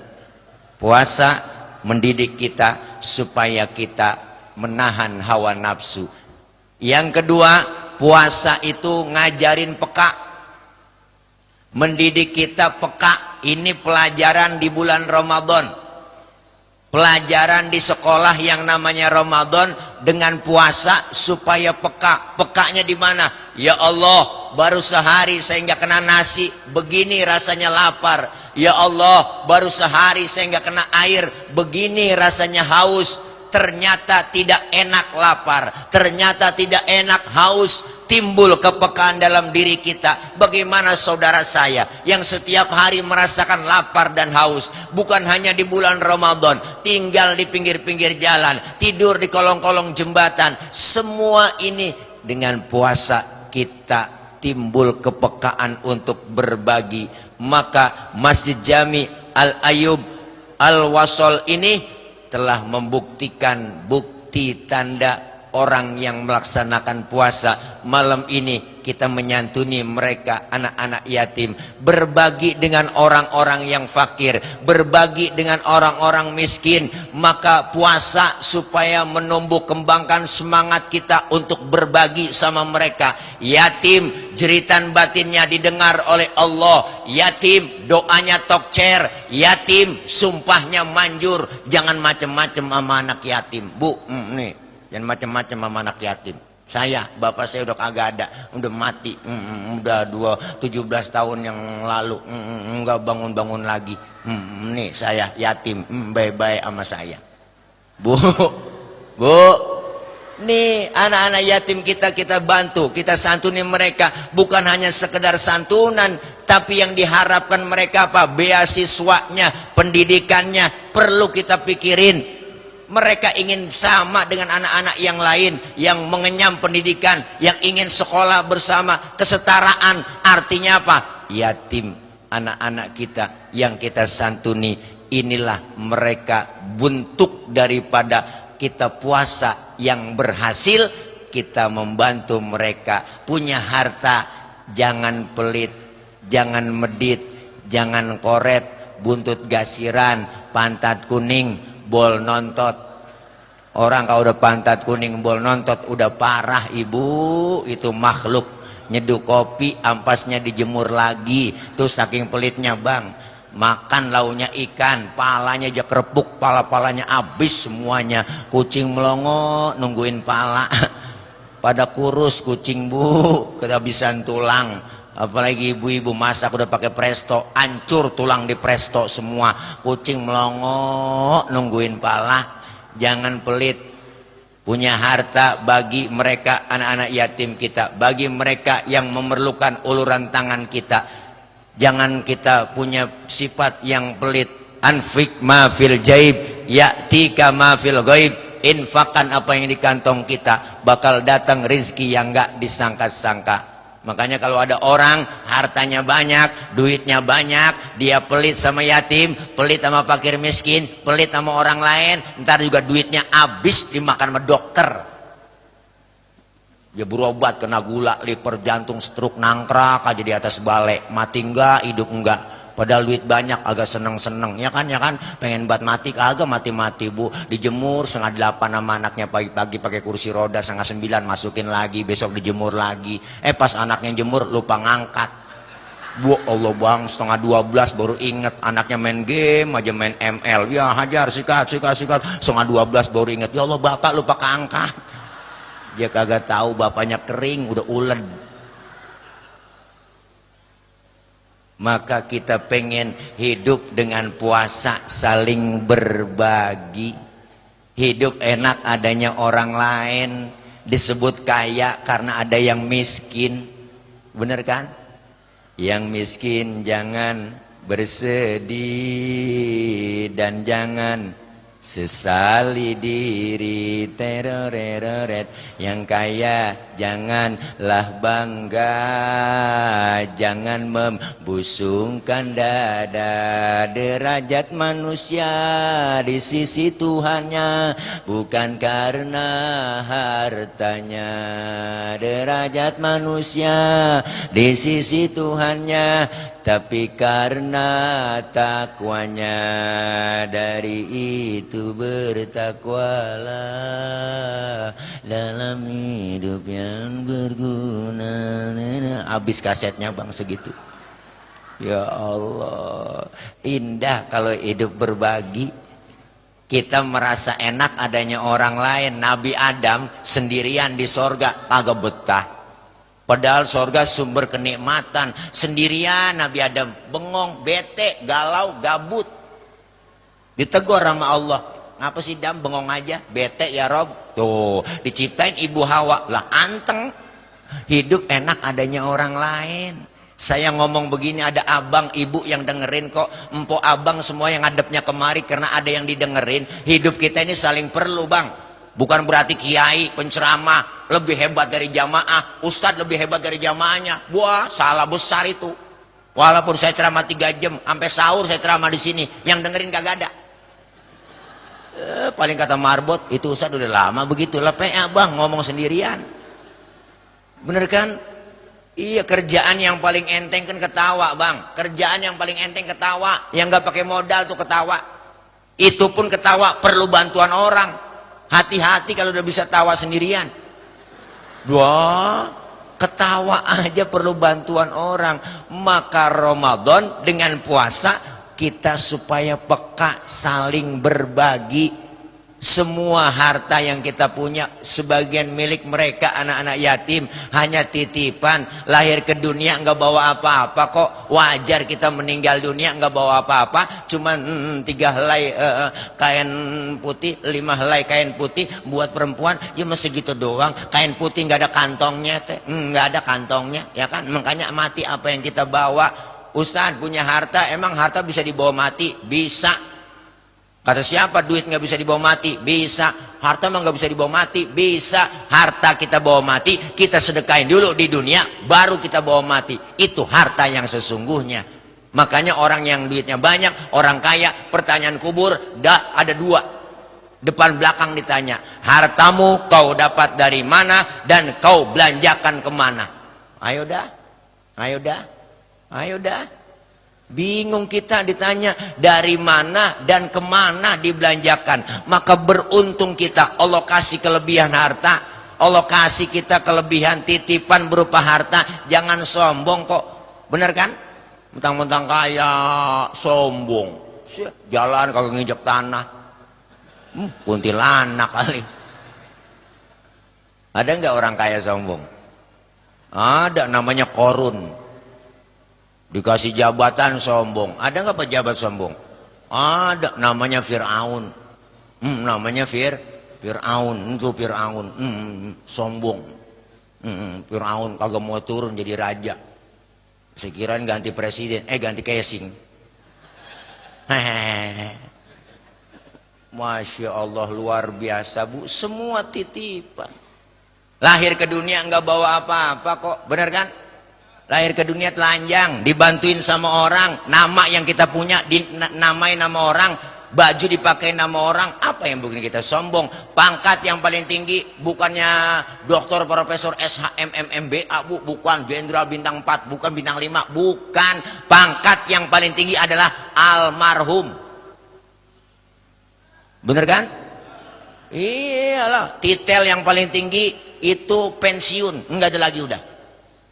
Puasa mendidik kita supaya kita menahan hawa nafsu. Yang kedua, puasa itu ngajarin peka, mendidik kita peka. Ini pelajaran di bulan Ramadan, pelajaran di sekolah yang namanya Ramadan dengan puasa supaya peka. Pekanya di mana? Ya Allah, baru sehari saya nggak kena nasi, begini rasanya lapar. Ya Allah, baru sehari saya nggak kena air, begini rasanya haus. Ternyata tidak enak lapar, ternyata tidak enak haus. Timbul kepekaan dalam diri kita. Bagaimana saudara saya yang setiap hari merasakan lapar dan haus, bukan hanya di bulan Ramadan, tinggal di pinggir-pinggir jalan, tidur di kolong-kolong jembatan. Semua ini dengan puasa kita timbul kepekaan untuk berbagi. Maka Masjid Jami Al-Ayub Al-Wasol ini telah membuktikan bukti tanda orang yang melaksanakan puasa. Malam ini kita menyantuni mereka, anak-anak yatim, berbagi dengan orang-orang yang fakir, berbagi dengan orang-orang miskin. Maka puasa supaya menumbuh kembangkan semangat kita untuk berbagi sama mereka. Yatim, jeritan batinnya didengar oleh Allah. Yatim, doanya tokcer. Yatim, sumpahnya manjur. Jangan macem-macem sama anak yatim. Bu, nih, jangan macem-macem sama anak yatim. Saya, bapak saya udah kagak ada, udah mati, udah 17 tahun yang lalu, nggak bangun-bangun lagi. Nih saya yatim, bye-bye sama saya. Bu, nih anak-anak yatim kita bantu, kita santuni mereka. Bukan hanya sekedar santunan, tapi yang diharapkan mereka apa? Beasiswanya, pendidikannya perlu kita pikirin. Mereka ingin sama dengan anak-anak yang lain yang mengenyam pendidikan, yang ingin sekolah bersama, kesetaraan. Artinya apa? Yatim, anak-anak kita yang kita santuni, inilah mereka bentuk daripada kita puasa yang berhasil. Kita membantu mereka punya harta, jangan pelit, jangan medit, jangan koret, buntut gasiran, pantat kuning, bol nontot. Orang kalau udah pantat kuning, bol nontot udah parah ibu. Itu makhluk. Nyeduh kopi, ampasnya dijemur lagi. Tuh saking pelitnya bang. Makan launya ikan, palanya aja kerepuk, pala-palanya habis semuanya. Kucing melongo nungguin pala. Pada kurus kucing bu, kehabisan tulang. Apalagi ibu-ibu masak udah pakai presto, hancur tulang di presto semua. Kucing melongo nungguin pala. Jangan pelit, punya harta bagi mereka anak-anak yatim kita, bagi mereka yang memerlukan uluran tangan kita. Jangan kita punya sifat yang pelit. Anfik ma fil jaib ya'tika ma fil ghaib. Infakkan apa yang di kantong kita, bakal datang rezeki yang enggak disangka-sangka. Makanya kalau ada orang hartanya banyak, duitnya banyak, dia pelit sama yatim, pelit sama fakir miskin, pelit sama orang lain, ntar juga duitnya habis dimakan sama dokter. Dia berobat kena gula, liver, jantung, stroke, nangkrak aja di atas balai, mati enggak, hidup enggak. Padahal duit banyak, agak seneng-seneng, ya kan, pengen buat mati, kagak mati-mati bu, dijemur 7:30 sama anaknya pagi-pagi pakai kursi roda, 8:30 masukin lagi, besok dijemur lagi, pas anaknya jemur lupa ngangkat, bu Allah bang, 11:30 baru inget anaknya main game aja, main ML, ya hajar, sikat, 11:30 baru inget, ya Allah bapak lupa keangkat, dia kagak tahu bapaknya kering, udah ulen. Maka kita pengen hidup dengan puasa saling berbagi. Hidup enak adanya orang lain. Disebut kaya karena ada yang miskin. Bener kan? Yang miskin jangan bersedih dan jangan sesali diri, teroreret. Yang kaya janganlah bangga, jangan membusungkan dada. Derajat manusia di sisi Tuhannya bukan karena hartanya. Derajat manusia di sisi Tuhannya tapi karena takwanya. Dari itu bertakwalah dalam hidup yang berguna. Habis kasetnya bang segitu. Ya Allah, indah kalau hidup berbagi. Kita merasa enak adanya orang lain. Nabi Adam sendirian di sorga agak betah. Padahal sorga sumber kenikmatan. Sendirian Nabi Adam, bengong, bete, galau, gabut. Ditegur sama Allah, ngapa sih Dam bengong aja, bete ya Rob. Tuh diciptain ibu Hawa lah anteng. Hidup enak adanya orang lain. Saya ngomong begini ada abang ibu yang dengerin kok. Empok abang semua yang ngadepnya kemari karena ada yang didengerin. Hidup kita ini saling perlu bang. Bukan berarti kiai penceramah lebih hebat dari jamaah, ustadz lebih hebat dari jamaahnya. Wah salah besar itu. Walaupun saya ceramah 3 jam sampai sahur saya ceramah di sini, yang dengerin kagak ada. Paling kata marbot itu ustadz udah lama begitulah PA bang ngomong sendirian. Bener kan? Iya, kerjaan yang paling enteng kan ketawa bang. Kerjaan yang paling enteng ketawa, yang nggak pakai modal tuh ketawa. Itu pun ketawa perlu bantuan orang. Hati-hati kalau udah bisa tawa sendirian. Wah, ketawa aja perlu bantuan orang. Maka Ramadan dengan puasa kita supaya peka saling berbagi. Semua harta yang kita punya sebagian milik mereka anak-anak yatim, hanya titipan. Lahir ke dunia nggak bawa apa-apa kok. Wajar kita meninggal dunia nggak bawa apa-apa, cuman 3 helai kain putih, 5 helai kain putih buat perempuan ya masih gitu doang. Kain putih nggak ada kantongnya teh, nggak ada kantongnya ya kan. Makanya mati apa yang kita bawa. Ustadz punya harta, emang harta bisa dibawa mati? Bisa. Kata siapa duit nggak bisa dibawa mati? Bisa. Harta mah nggak bisa dibawa mati? Bisa. Harta kita bawa mati, kita sedekahin dulu di dunia, baru kita bawa mati. Itu harta yang sesungguhnya. Makanya orang yang duitnya banyak, orang kaya, pertanyaan kubur ada dua, depan belakang ditanya, hartamu kau dapat dari mana dan kau belanjakan kemana? Ayo dah, ayo dah, ayo dah. Bingung kita ditanya dari mana dan kemana dibelanjakan. Maka beruntung kita, Allah kasih kelebihan harta, Allah kasih kita kelebihan titipan berupa harta. Jangan sombong kok, bener kan? Mentang-mentang kaya sombong, jalan kagak nginjek tanah, kuntilanak kali. Ada nggak orang kaya sombong? Ada, namanya Korun. Dikasih jabatan sombong. Ada nggak pejabat sombong? Ada, namanya Fir'aun. Namanya Fir'aun. Itu Fir'aun. Sombong. Fir'aun kagak mau turun jadi raja. Sekiranya ganti presiden, ganti casing. Masya Allah, luar biasa Bu. Semua titipan. Lahir ke dunia nggak bawa apa-apa kok, bener kan? Lahir ke dunia telanjang, dibantuin sama orang, nama yang kita punya dinamai nama orang, baju dipakai nama orang. Apa yang bikin kita sombong? Pangkat yang paling tinggi bukannya doktor, profesor, SHM, MMBA Bu, bukan jenderal bintang 4, bukan bintang 5, bukan. Pangkat yang paling tinggi adalah almarhum. Bener kan? Iyalah, titel yang paling tinggi itu pensiun, enggak ada lagi udah.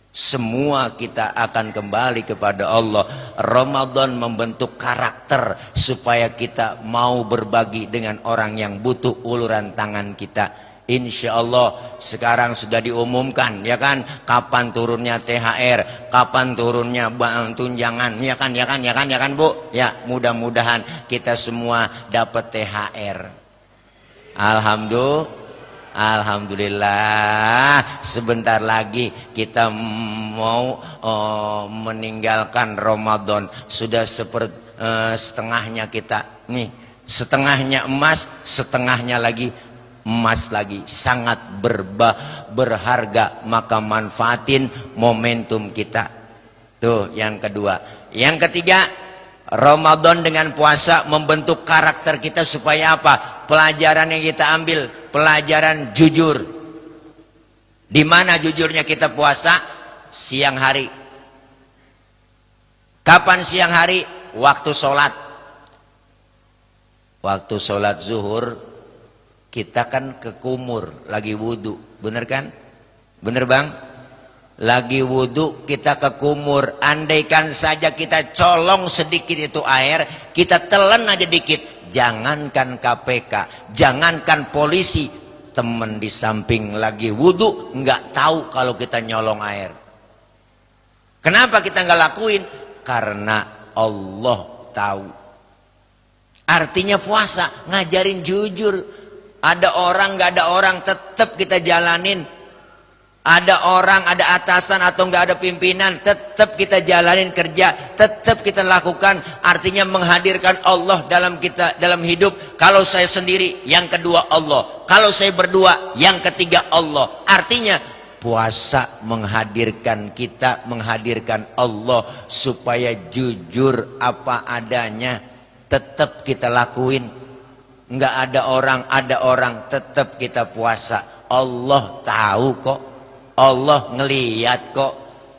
Semua kita akan kembali kepada Allah. Ramadan membentuk karakter supaya kita mau berbagi dengan orang yang butuh uluran tangan kita. Insya Allah sekarang sudah diumumkan, ya kan, kapan turunnya THR, kapan turunnya tunjangan, ya kan Bu. Ya, mudah-mudahan kita semua dapat THR. Alhamdulillah, sebentar lagi kita mau meninggalkan Ramadan. Sudah setengahnya kita nih, setengahnya emas, setengahnya lagi emas lagi. Sangat berharga, maka manfaatin momentum kita. Tuh yang kedua. Yang ketiga, Ramadan dengan puasa membentuk karakter kita supaya apa? Pelajaran yang kita ambil, pelajaran jujur. Di mana jujurnya kita puasa? Siang hari. Kapan siang hari? Waktu sholat. Waktu sholat zuhur kita kan ke kumur, lagi wudhu, bener kan? Bener Bang? Lagi wudhu kita ke kumur. Andaikan saja kita colong sedikit itu air, kita telan aja dikit. Jangankan KPK, jangankan polisi, teman di samping lagi wudhu nggak tahu kalau kita nyolong air. Kenapa kita nggak lakuin? Karena Allah tahu. Artinya puasa ngajarin jujur. Ada orang nggak ada orang, tetap kita jalanin. Ada orang, ada atasan atau nggak ada pimpinan, tetap kita jalanin kerja, tetap kita lakukan. Artinya menghadirkan Allah dalam kita, dalam hidup. Kalau saya sendiri, yang kedua Allah. Kalau saya berdua, yang ketiga Allah. Artinya puasa menghadirkan kita, menghadirkan Allah supaya jujur apa adanya. Tetap kita lakuin. Nggak ada orang, tetap kita puasa. Allah tahu kok. Allah ngeliat kok,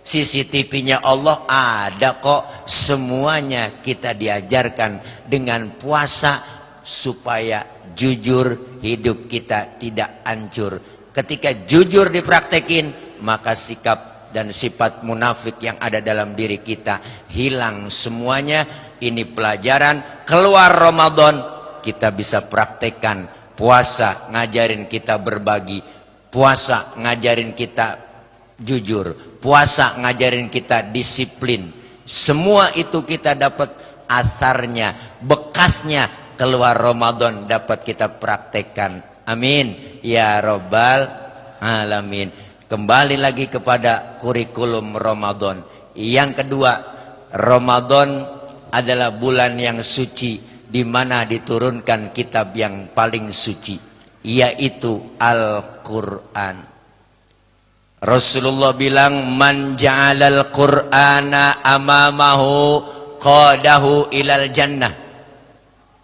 CCTV-nya Allah ada kok. Semuanya kita diajarkan dengan puasa supaya jujur, hidup kita tidak hancur. Ketika jujur dipraktekin, maka sikap dan sifat munafik yang ada dalam diri kita hilang semuanya. Ini pelajaran. Keluar Ramadan kita bisa praktekkan. Puasa ngajarin kita berbagi, puasa ngajarin kita jujur, puasa ngajarin kita disiplin. Semua itu kita dapat asarnya, bekasnya. Keluar Ramadan dapat kita praktekkan. Amin ya Rabbal Alamin. Kembali lagi kepada kurikulum Ramadan. Yang kedua, Ramadan adalah bulan yang suci di mana diturunkan kitab yang paling suci, yaitu Al-Qur'an. Rasulullah bilang, man ja'alal Qur'ana amamahu qadahu ilal jannah,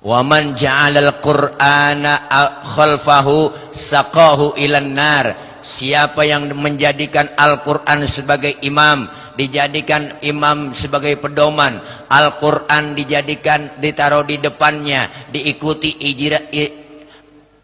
wa man ja'alal Qur'ana khalfahu saqahu ilan nar. Siapa yang menjadikan Al-Quran sebagai imam, dijadikan imam sebagai pedoman, Al-Quran ditaruh di depannya, diikuti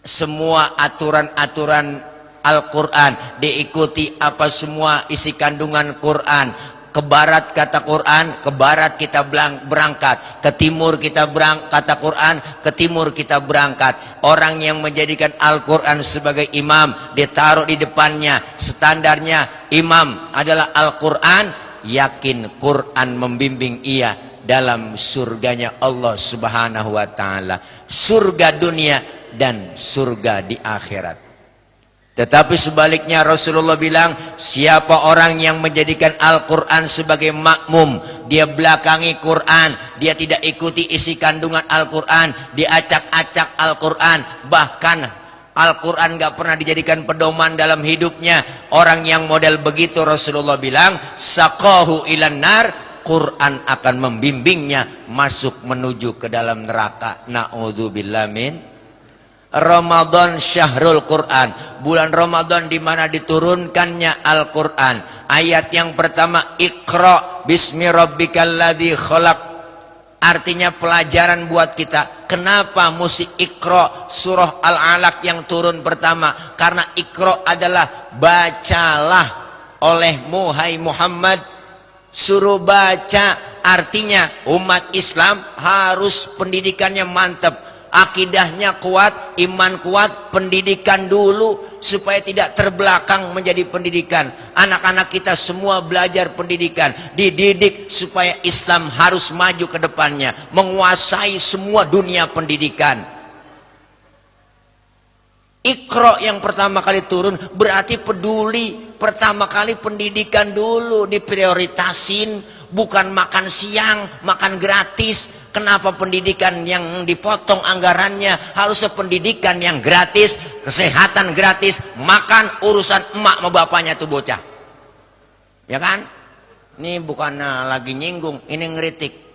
semua aturan-aturan Al-Quran, diikuti apa semua isi kandungan Quran. Ke barat kata Quran, ke barat kita berangkat. Ke timur kita berangkat kata Quran, ke timur kita berangkat. Orang yang menjadikan Al-Quran sebagai imam, ditaruh di depannya, standarnya imam adalah Al-Quran, yakin Quran membimbing ia dalam surganya Allah Subhanahu wa ta'ala, surga dunia dan surga di akhirat. Tetapi sebaliknya Rasulullah bilang, siapa orang yang menjadikan Al-Quran sebagai makmum, dia belakangi Quran, dia tidak ikuti isi kandungan Al-Quran, dia acak-acak Al-Quran, bahkan Al-Quran gak pernah dijadikan pedoman dalam hidupnya. Orang yang model begitu Rasulullah bilang, saqahu ilan nar, Quran akan membimbingnya masuk menuju ke dalam neraka. Na'udzubillah min. Ramadan syahrul Quran, bulan Ramadan di mana diturunkannya Al-Quran. Ayat yang pertama, Iqra bismi rabbikal ladzi khalaq, artinya pelajaran buat kita. Kenapa mesti Iqra? Surah Al-Alaq yang turun pertama, karena Iqra adalah bacalah olehmu hai Muhammad, suruh baca. Artinya umat Islam harus pendidikannya mantap, akidahnya kuat, iman kuat, pendidikan dulu supaya tidak terbelakang menjadi pendidikan. Anak-anak kita semua belajar pendidikan, dididik supaya Islam harus maju ke depannya, menguasai semua dunia pendidikan. Iqra yang pertama kali turun berarti peduli. Pertama kali pendidikan dulu diprioritasin, bukan makan siang, makan gratis. Kenapa pendidikan yang dipotong anggarannya? Harusnya pendidikan yang gratis, kesehatan gratis, makan urusan emak sama bapaknya tuh bocah. Ya kan? Ini bukan lagi nyinggung, ini ngeritik.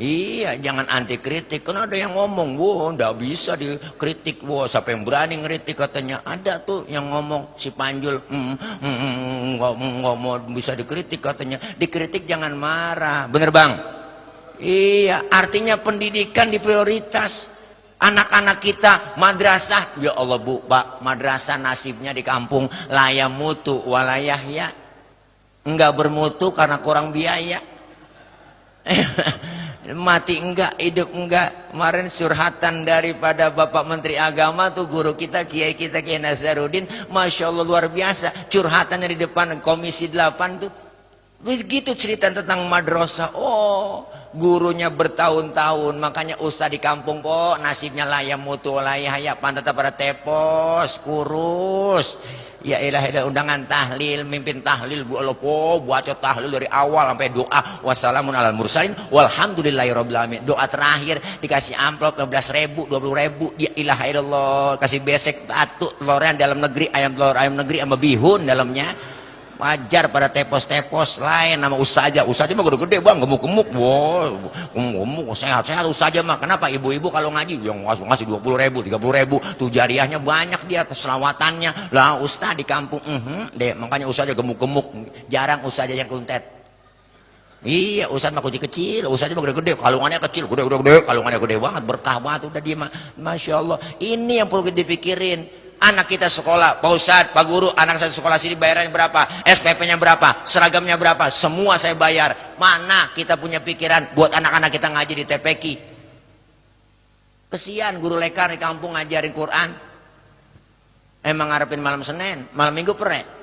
Iya, jangan anti kritik. Kan ada yang ngomong, wah nggak bisa dikritik. Wah, siapa yang berani ngeritik katanya. Ada tuh yang ngomong, si Panjul, nggak mau bisa dikritik katanya. Dikritik jangan marah, bener bang? Iya, artinya pendidikan diprioritas. Anak-anak kita madrasah, ya Allah bu, pak, madrasah nasibnya di kampung layam mutu walayah ya, enggak bermutu karena kurang biaya. Mati enggak, hidup enggak. Kemarin surhatan daripada Bapak Menteri Agama tuh, guru kita, Kiai kita, Kiai Nazaruddin, Masya Allah luar biasa. Curhatannya di depan Komisi 8 tuh, begitu cerita tentang madrasah. Oh, gurunya bertahun-tahun, makanya ustaz di kampung kok nasibnya layam mutu layah ya, pantatnya pada tepos, kurus. Ya ilah undangan tahlil, mimpin tahlil bu Allah po, baca tahlil dari awal sampai doa wassalamun alal mursalin walhamdulillahirabbil alamin. Doa terakhir dikasih amplop 15.000, 20.000. Ya ilah illallah, kasih besek satu telurnya dalam negeri, telur ayam negeri sama bihun dalamnya. Wajar pada tepos-tepos lain nama ustazah. Ustazah mah gede-gede bang, gemuk-gemuk. Wow, gemuk, sehat-sehat ustazah mah. Kenapa? Ibu-ibu kalau ngaji yang ngasih 20.000, 30.000 tuh jariahnya banyak dia, selawatannya. Lah ustaz di kampung deh, makanya ustazah gemuk-gemuk. Jarang ustazah yang kuntet. Iya, ustaz mah kecil, ustazah mah gede-gede, kalungannya kecil, gede-gede, kalungannya gede banget, berkah banget udah dia mah. Masya Allah. Ini yang perlu dipikirin. Anak kita sekolah, Pak Ustadz, Pak Guru, anak saya sekolah sini bayarannya berapa, SPP-nya berapa, seragamnya berapa, semua saya bayar. Mana kita punya pikiran buat anak-anak kita ngaji di TPQ? Kesian guru lekar di kampung ngajarin Quran. Emang ngarepin malam Senin, malam Minggu pernah?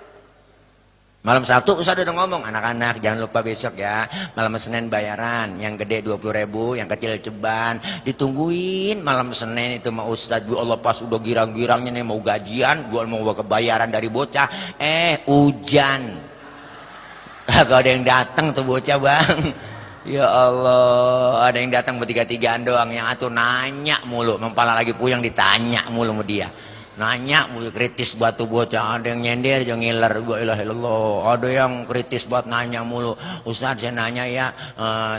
Malam Sabtu Ustadz udah ngomong, anak-anak jangan lupa besok ya, malam Senin bayaran, yang gede 20.000, yang kecil ceban, ditungguin malam Senin itu mah Ustadz. Bu Allah pas udah girang-girangnya nih mau gajian, gua mau kebayaran dari bocah, hujan, kagak ada yang datang tuh bocah bang. Ya Allah, ada yang datang bertiga-tigaan doang, yang atuh nanya mulu, mempala lagi puyeng ditanya mulu sama dia. Nanya mulu, kritis batu bocah, ada yang nyender, yang ngiler, gua ilah ilallah. Ada yang kritis buat nanya mulu, Ustadz saya nanya ya,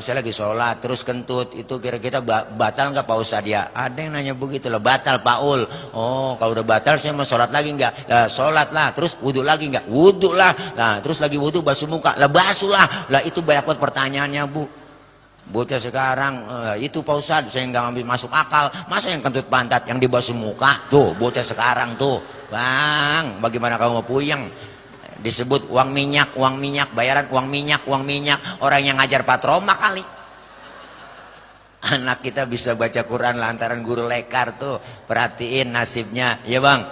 saya lagi sholat terus kentut, itu kira-kira batal nggak Pak Ustadz ya? Ada yang nanya begitu lah, batal Paul. Oh kalau udah batal saya mau sholat lagi nggak? Sholat lah, terus wudhu lagi nggak? Wudhu lah, nah terus lagi wudhu basuh muka, lah basuh lah itu banyak banget pertanyaannya bu. Bocah sekarang itu Pak Ustadz saya nggak ngambil masuk akal, masa yang kentut pantat yang dibasuh muka tuh bocah sekarang tuh bang, bagaimana kamu mau puyeng, disebut uang minyak bayaran uang minyak orang yang ngajar patroma kali. Anak kita bisa baca Quran lantaran guru lekar tuh, perhatiin nasibnya ya bang,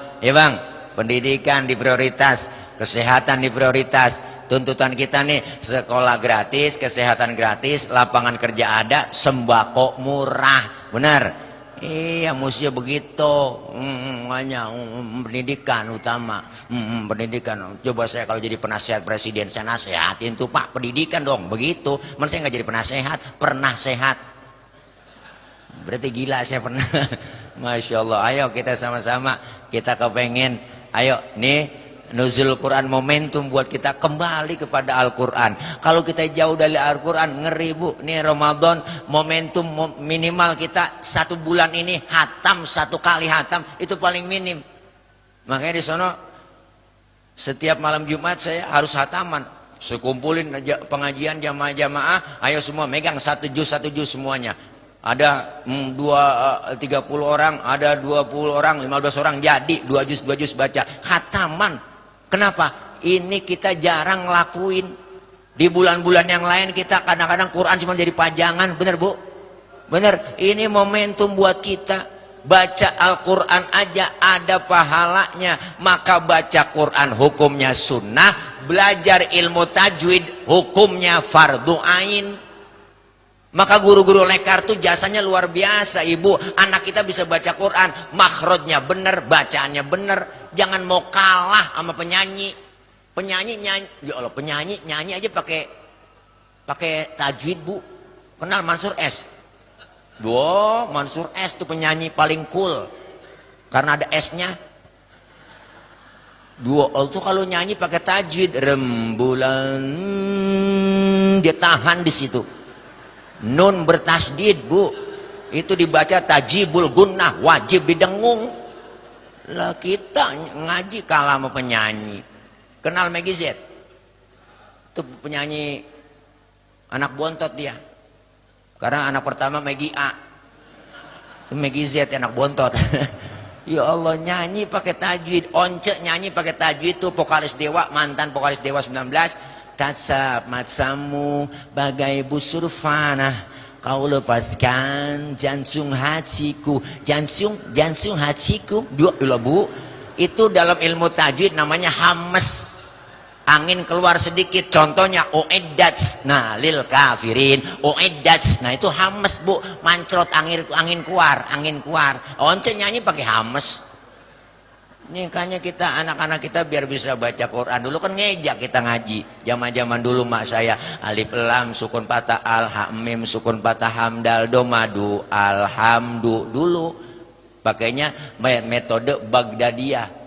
pendidikan di prioritas, kesehatan di prioritas. Tuntutan kita nih sekolah gratis, kesehatan gratis, lapangan kerja ada, sembako murah, benar? Iya mestinya begitu. Pendidikan utama, pendidikan. Coba saya kalau jadi penasehat presiden saya nasehatin tuh Pak pendidikan dong, begitu. Man saya nggak jadi penasehat, pernah sehat. Berarti gila saya pernah. Masya Allah. Ayo kita sama-sama kita kepengen. Ayo nih. Nuzul Quran momentum buat kita kembali kepada Al-Quran. Kalau kita jauh dari Al-Quran ngeri bu. Nih Ramadan momentum minimal kita 1 bulan ini hatam 1 kali hatam itu paling minim. Makanya di sono setiap malam Jumat saya harus hataman. Saya kumpulin pengajian jamaah-jamaah, ayo semua megang 1 juz semuanya. Ada 30 orang, ada 20 orang, 15 orang jadi 2 juz baca hataman. Kenapa? Ini kita jarang ngelakuin. Di bulan-bulan yang lain kita kadang-kadang Quran cuma jadi pajangan, bener bu? Bener, ini momentum buat kita. Baca Al-Quran aja ada pahalanya. Maka baca Quran hukumnya sunnah, belajar ilmu tajwid hukumnya fardu ain. Maka guru-guru lekar tuh jasanya luar biasa ibu. Anak kita bisa baca Quran, makhrajnya bener, bacaannya bener. Jangan mau kalah sama penyanyi nyanyi, ya Allah penyanyi nyanyi aja pakai tajwid bu. Kenal Mansur S? Mansur S tuh penyanyi paling cool karena ada S-nya. Tuh kalau nyanyi pakai tajwid, rembulan dia tahan di situ. Nun bertasdid bu, itu dibaca tajibul gunnah, wajib didengung. Lah kita ngaji kalah sama penyanyi. Kenal Maggie Z? Itu penyanyi anak bontot dia. Karena anak pertama Maggie A. Itu Maggie Z anak bontot. Ya Allah nyanyi pakai tajwid. Once nyanyi pakai tajwid tuh vokalis Dewa, mantan vokalis Dewa 19. Tatsap matsamu bagai busur fanah. Kau lepaskan jantung hatiku, jantung hatiku. Dua bu, itu dalam ilmu tajwid namanya hames. Angin keluar sedikit, contohnya uiddat. Nah, lil kafirin, uiddat. Nah, itu hames bu, mancrot angin keluar. Once nyanyi pakai hames. Ini kayaknya kita anak-anak kita biar bisa baca Quran. Dulu kan ngejak kita ngaji. Zaman-zaman dulu mak saya alif lam sukun patah al ha mim sukun patah hamdal do madu alhamdu dulu. Pakainya metode Baghdadiyah.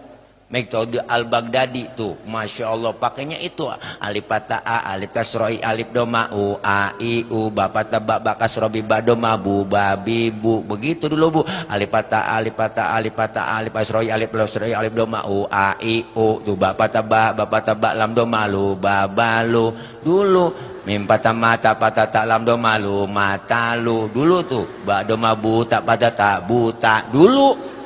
Metode al-Baghdadi tuh, masya Allah pakainya itu alif patah a, alif kasroi, alif doma u, a i u, bapak tabak bakasrobi badoma bu, babi bu, begitu dulu bu. Alif patah a, alif patah a, alif patah a, alif kasroi, alif kasroi, alif doma u, a i u, tuh bapak tabak lam doma lu, babalu dulu. Mim patah mata patah tak lam doma lu, mata lu dulu tuh. Ba doma bu tak patah tak buta dulu.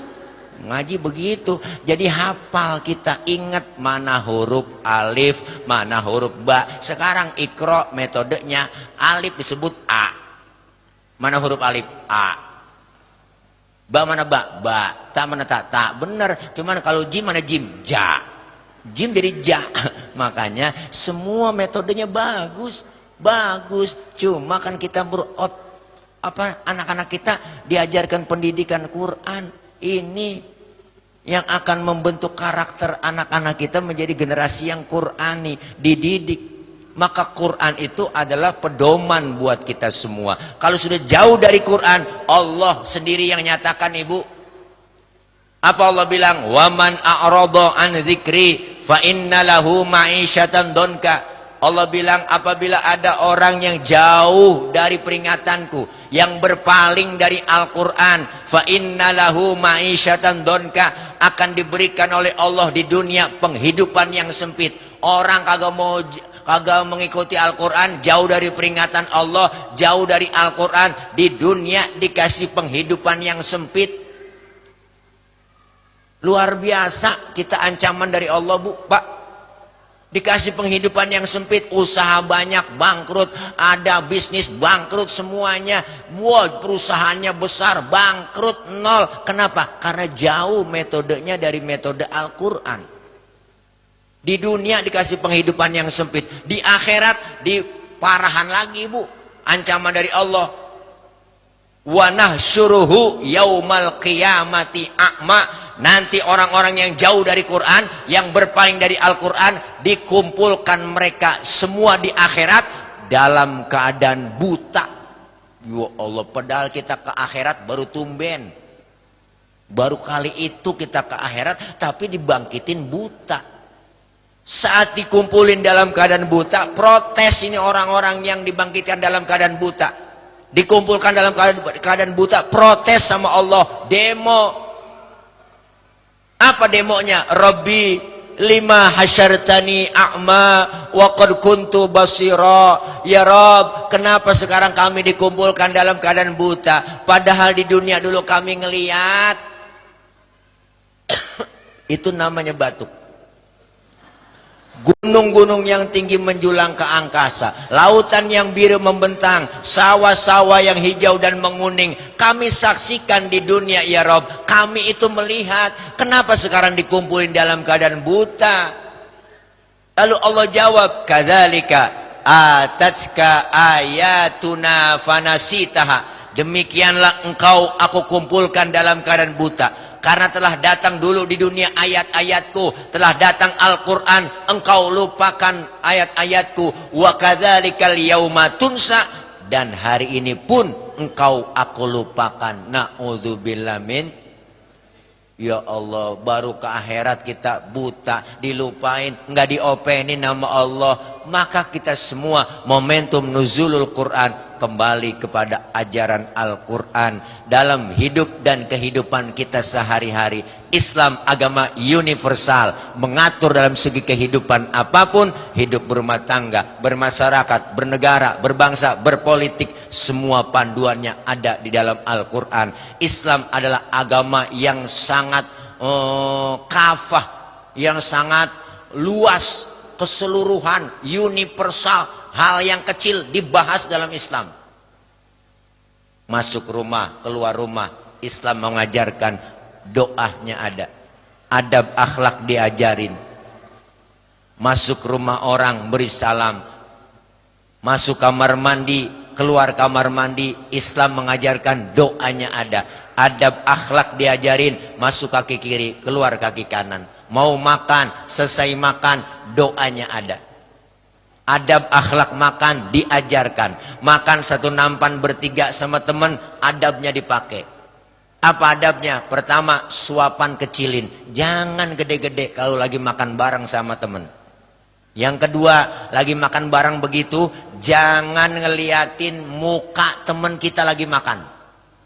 Ngaji begitu, jadi hafal kita, ingat mana huruf alif, mana huruf ba. Sekarang ikro metodenya alif disebut a, mana huruf alif a, ba mana ba, ta mana ta, bener. Cuman kalau jim mana jim, ja, jim jadi ja. Makanya semua metodenya bagus. Cuma kan kita anak-anak kita diajarkan pendidikan Quran ini yang akan membentuk karakter anak-anak kita menjadi generasi yang Qurani, dididik. Maka Quran itu adalah pedoman buat kita semua. Kalau sudah jauh dari Quran, Allah sendiri yang nyatakan, Ibu. Apa Allah bilang? Waman a'rada an dzikri fa inna lahu ma'isyatan donka. Allah bilang apabila ada orang yang jauh dari peringatanku, yang berpaling dari Al-Quran, fa inna lahu ma'isyatan donka, akan diberikan oleh Allah di dunia penghidupan yang sempit. Orang kagak mengikuti Al-Quran, jauh dari peringatan Allah, jauh dari Al-Quran, di dunia dikasih penghidupan yang sempit. Luar biasa kita ancaman dari Allah, Bu, Pak. Dikasih penghidupan yang sempit, usaha banyak bangkrut, ada bisnis bangkrut semuanya. Wow, perusahaannya besar, bangkrut nol. Kenapa? Karena jauh metodenya dari metode Al-Quran. Di dunia dikasih penghidupan yang sempit, di akhirat diparahan lagi, Bu. Ancaman dari Allah. Wa nahsyuruhu yaumal qiyamati a'ma. Nanti orang-orang yang jauh dari Quran, yang berpaling dari Al-Quran, dikumpulkan mereka semua di akhirat dalam keadaan buta. Ya Allah, padahal kita ke akhirat baru tumben, baru kali itu kita ke akhirat, tapi dibangkitin buta. Saat dikumpulin dalam keadaan buta, protes ini orang-orang yang dibangkitkan dalam keadaan buta, dikumpulkan dalam keadaan buta, protes sama Allah, demo. Apa demonya? Rabbi lima hasyartani a'ma wa qad kuntu basira. Ya Rabb, kenapa sekarang kami dikumpulkan dalam keadaan buta, padahal di dunia dulu kami ngeliat. Itu namanya batuk. Gunung-gunung yang tinggi menjulang ke angkasa, lautan yang biru membentang, sawah-sawah yang hijau dan menguning, kami saksikan di dunia ya Rob. Kami itu melihat. Kenapa sekarang dikumpulin dalam keadaan buta? Lalu Allah jawab, kadzalika atatska ayatuna fanasitaha. Demikianlah engkau aku kumpulkan dalam keadaan buta, karena telah datang dulu di dunia ayat-ayatku, telah datang Al-Quran, engkau lupakan ayat-ayatku. Wa kadzalikal yauma tunsa, dan hari ini pun engkau aku lupakan. Na'udzubillah min. Ya Allah, baru ke akhirat kita buta, dilupain, nggak diopenin nama Allah. Maka kita semua momentum nuzulul Quran, kembali kepada ajaran Al-Quran dalam hidup dan kehidupan kita sehari-hari. Islam agama universal, mengatur dalam segi kehidupan apapun, hidup berumah tangga, bermasyarakat, bernegara, berbangsa, berpolitik, semua panduannya ada di dalam Al-Quran. Islam adalah agama yang sangat kafah, yang sangat luas, keseluruhan, universal. Hal yang kecil dibahas dalam Islam. Masuk rumah, keluar rumah, Islam mengajarkan doanya ada, adab akhlak diajarin. Masuk rumah orang beri salam, masuk kamar mandi, keluar kamar mandi, Islam mengajarkan doanya ada, adab akhlak diajarin. Masuk kaki kiri, keluar kaki kanan. Mau makan, selesai makan, doanya ada. Adab akhlak makan diajarkan. Makan satu nampan bertiga sama teman, adabnya dipakai. Apa adabnya? Pertama, suapan kecilin, jangan gede-gede kalau lagi makan bareng sama teman. Yang kedua, lagi makan bareng begitu, jangan ngeliatin muka teman kita lagi makan.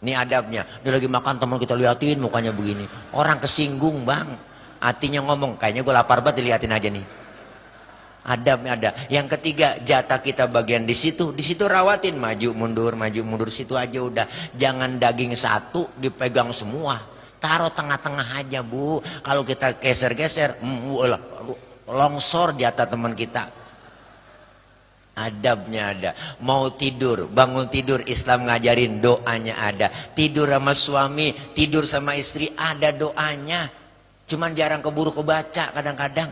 Ini adabnya. Dia lagi makan, teman kita liatin mukanya begini, orang kesinggung bang, hatinya ngomong, kayaknya gue lapar banget, diliatin aja nih. Adabnya ada. Yang ketiga, jatah kita bagian di situ rawatin, maju mundur situ aja udah. Jangan daging satu dipegang semua, taruh tengah-tengah aja Bu. Kalau kita geser-geser, longsor jatah teman kita. Adabnya ada. Mau tidur, bangun tidur, Islam ngajarin doanya ada. Tidur sama suami, tidur sama istri, ada doanya. Cuman jarang keburu kebaca kadang-kadang,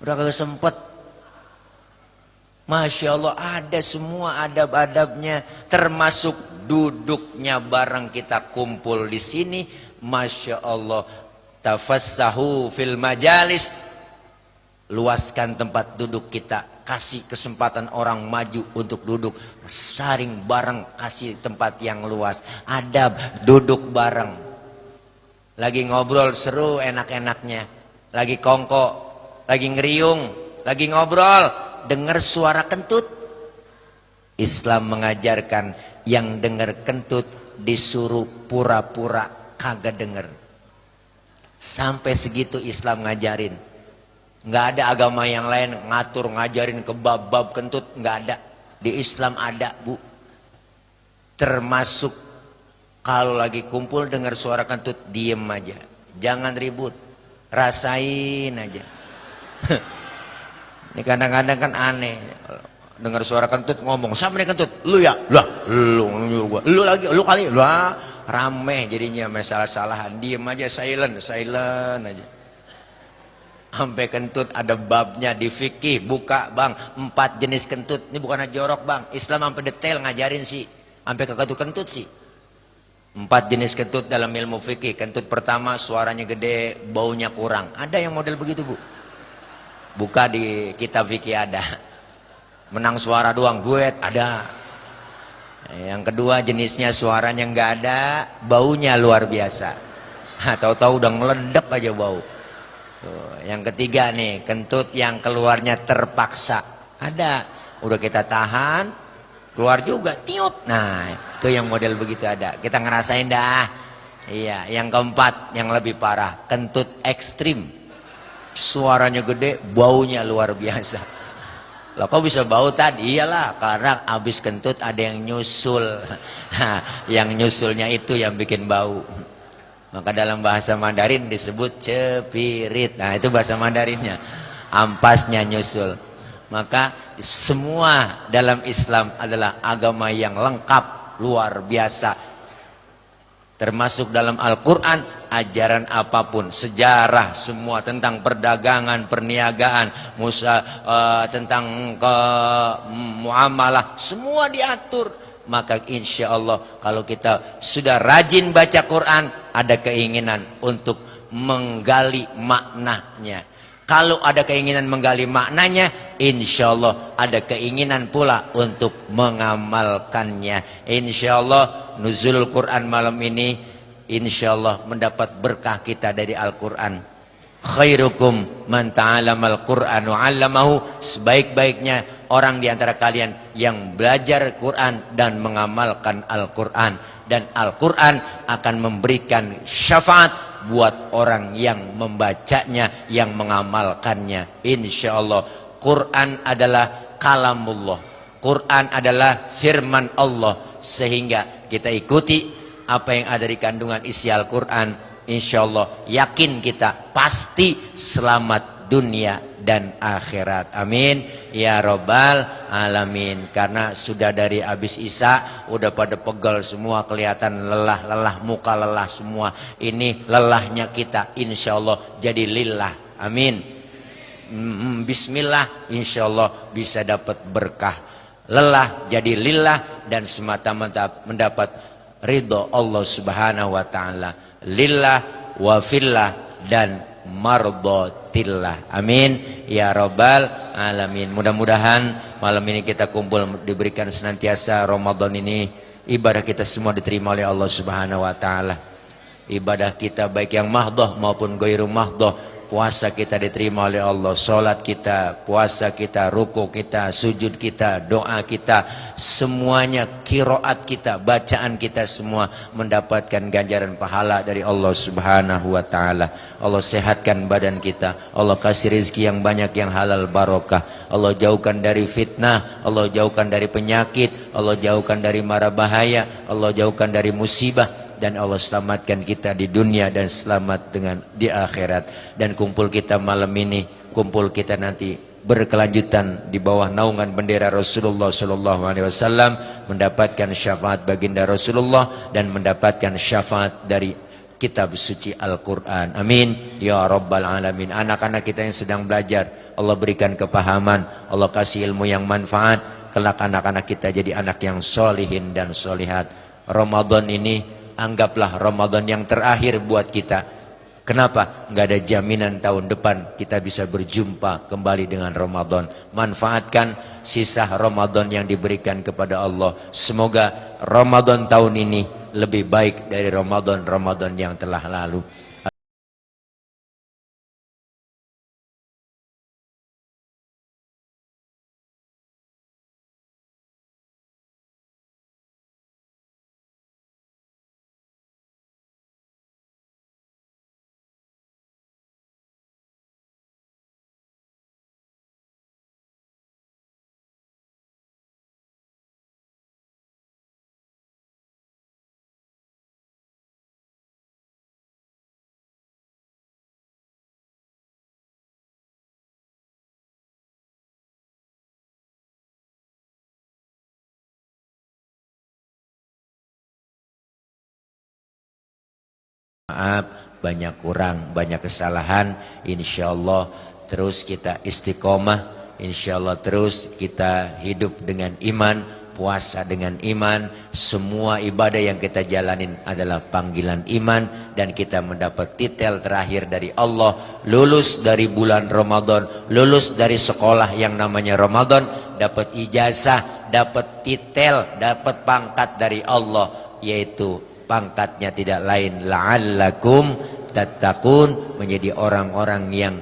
udah kagak sempet. Masya Allah, ada semua adab-adabnya, termasuk duduknya bareng kita kumpul di sini. Masya Allah, tafassahu fil majalis, luaskan tempat duduk kita, kasih kesempatan orang maju untuk duduk, saring bareng, kasih tempat yang luas, adab, duduk bareng, lagi ngobrol seru enak-enaknya, lagi kongko, lagi ngeriung, lagi ngobrol, dengar suara kentut. Islam mengajarkan yang dengar kentut disuruh pura-pura kagak denger. Sampai segitu Islam ngajarin. Nggak ada agama yang lain ngatur ngajarin ke bab-bab kentut, nggak ada. Di Islam ada, Bu. Termasuk kalau lagi kumpul dengar suara kentut, diem aja, jangan ribut, rasain aja. Ini kadang-kadang kan aneh, dengar suara kentut ngomong, siapa nih kentut? Lu ya? Lah, lu lagi, lu kali, lah, rame jadinya masalah-salahan. Diem aja, silent aja. Sampai kentut ada babnya di fikih, buka bang, 4 jenis kentut. Ini bukan jorok bang, Islam sampai detail ngajarin sih, sampai ke kentut sih. 4 jenis kentut dalam ilmu fikih. Kentut pertama suaranya gede, baunya kurang. Ada yang model begitu, Bu. Buka di kitab fikih ada. Menang suara doang, duet ada. Yang kedua jenisnya suaranya nggak ada, baunya luar biasa. Tahu-tahu udah ngeledek aja bau. Tuh. Yang ketiga nih, kentut yang keluarnya terpaksa. Ada, udah kita tahan, keluar juga, tiup. Nah, itu yang model begitu ada. Kita ngerasain dah. Iya, yang keempat yang lebih parah, kentut ekstrim. Suaranya gede, baunya luar biasa. Loh, kok bisa bau tadi? Iyalah, karena habis kentut ada yang nyusul. Yang nyusulnya itu yang bikin bau. Maka dalam bahasa Mandarin disebut cepirit. Nah, itu bahasa Mandarinnya. Ampasnya nyusul. Maka semua dalam Islam adalah agama yang lengkap, luar biasa. Termasuk dalam Al-Quran, ajaran apapun, sejarah, semua tentang perdagangan, perniagaan, tentang muamalah, semua diatur. Maka insya Allah kalau kita sudah rajin baca Quran, ada keinginan untuk menggali maknanya. Kalau ada keinginan menggali maknanya, insya Allah ada keinginan pula untuk mengamalkannya. Insya Allah nuzulul Quran malam ini insya Allah mendapat berkah kita dari Al-Quran. Khairukum man ta'alamal Quran wa 'allamahu. Sebaik-baiknya orang di antara kalian yang belajar Quran dan mengamalkan Al-Quran. Dan Al-Quran akan memberikan syafaat buat orang yang membacanya, yang mengamalkannya. Insya Allah Quran adalah kalamullah, Quran adalah firman Allah. Sehingga kita ikuti apa yang ada di kandungan isi Al-Quran, insya Allah yakin kita pasti selamat dunia dan akhirat. Amin ya robbal alamin. Karena sudah dari habis isya udah pada pegal semua, kelihatan lelah, muka lelah semua. Ini lelahnya kita insya Allah jadi lillah. Amin. Bismillah, insya Allah bisa dapat berkah. Lelah jadi lillah dan semata-mata mendapat ridho Allah subhanahu wa ta'ala. Lillah wa fillah dan mardotillah. Amin ya robbal alamin. Mudah-mudahan malam ini kita kumpul diberikan senantiasa Ramadan ini ibadah kita semua diterima oleh Allah subhanahu wa ta'ala. Ibadah kita baik yang mahdoh maupun ghairu mahdoh, puasa kita diterima oleh Allah, sholat kita, puasa kita, ruku kita, sujud kita, doa kita, semuanya, kiroat kita, bacaan kita semua mendapatkan ganjaran pahala dari Allah subhanahu wa ta'ala. Allah sehatkan badan kita, Allah kasih rezeki yang banyak yang halal barokah, Allah jauhkan dari fitnah, Allah jauhkan dari penyakit, Allah jauhkan dari mara bahaya, Allah jauhkan dari musibah. Dan Allah selamatkan kita di dunia dan selamat dengan di akhirat. Dan kumpul kita malam ini, kumpul kita nanti berkelanjutan di bawah naungan bendera Rasulullah SAW, mendapatkan syafaat baginda Rasulullah dan mendapatkan syafaat dari kitab suci Al-Quran. Amin ya rabbal alamin. Anak-anak kita yang sedang belajar, Allah berikan kepahaman, Allah kasih ilmu yang manfaat. Kelak anak-anak kita jadi anak yang solihin dan solihat. Ramadan ini anggaplah Ramadan yang terakhir buat kita. Kenapa? Nggak ada jaminan tahun depan kita bisa berjumpa kembali dengan Ramadan. Manfaatkan sisa Ramadan yang diberikan kepada Allah. Semoga Ramadan tahun ini lebih baik dari Ramadan yang telah lalu. Maaf, banyak kurang, banyak kesalahan. Insyaallah terus kita istiqomah. Insyaallah terus kita hidup dengan iman, puasa dengan iman. Semua ibadah yang kita jalanin adalah panggilan iman, dan kita mendapat titel terakhir dari Allah. Lulus dari bulan Ramadan, lulus dari sekolah yang namanya Ramadan, dapat ijazah, dapat titel, dapat pangkat dari Allah, yaitu pangkatnya tidak lain la'allakum tattaqun, menjadi orang-orang yang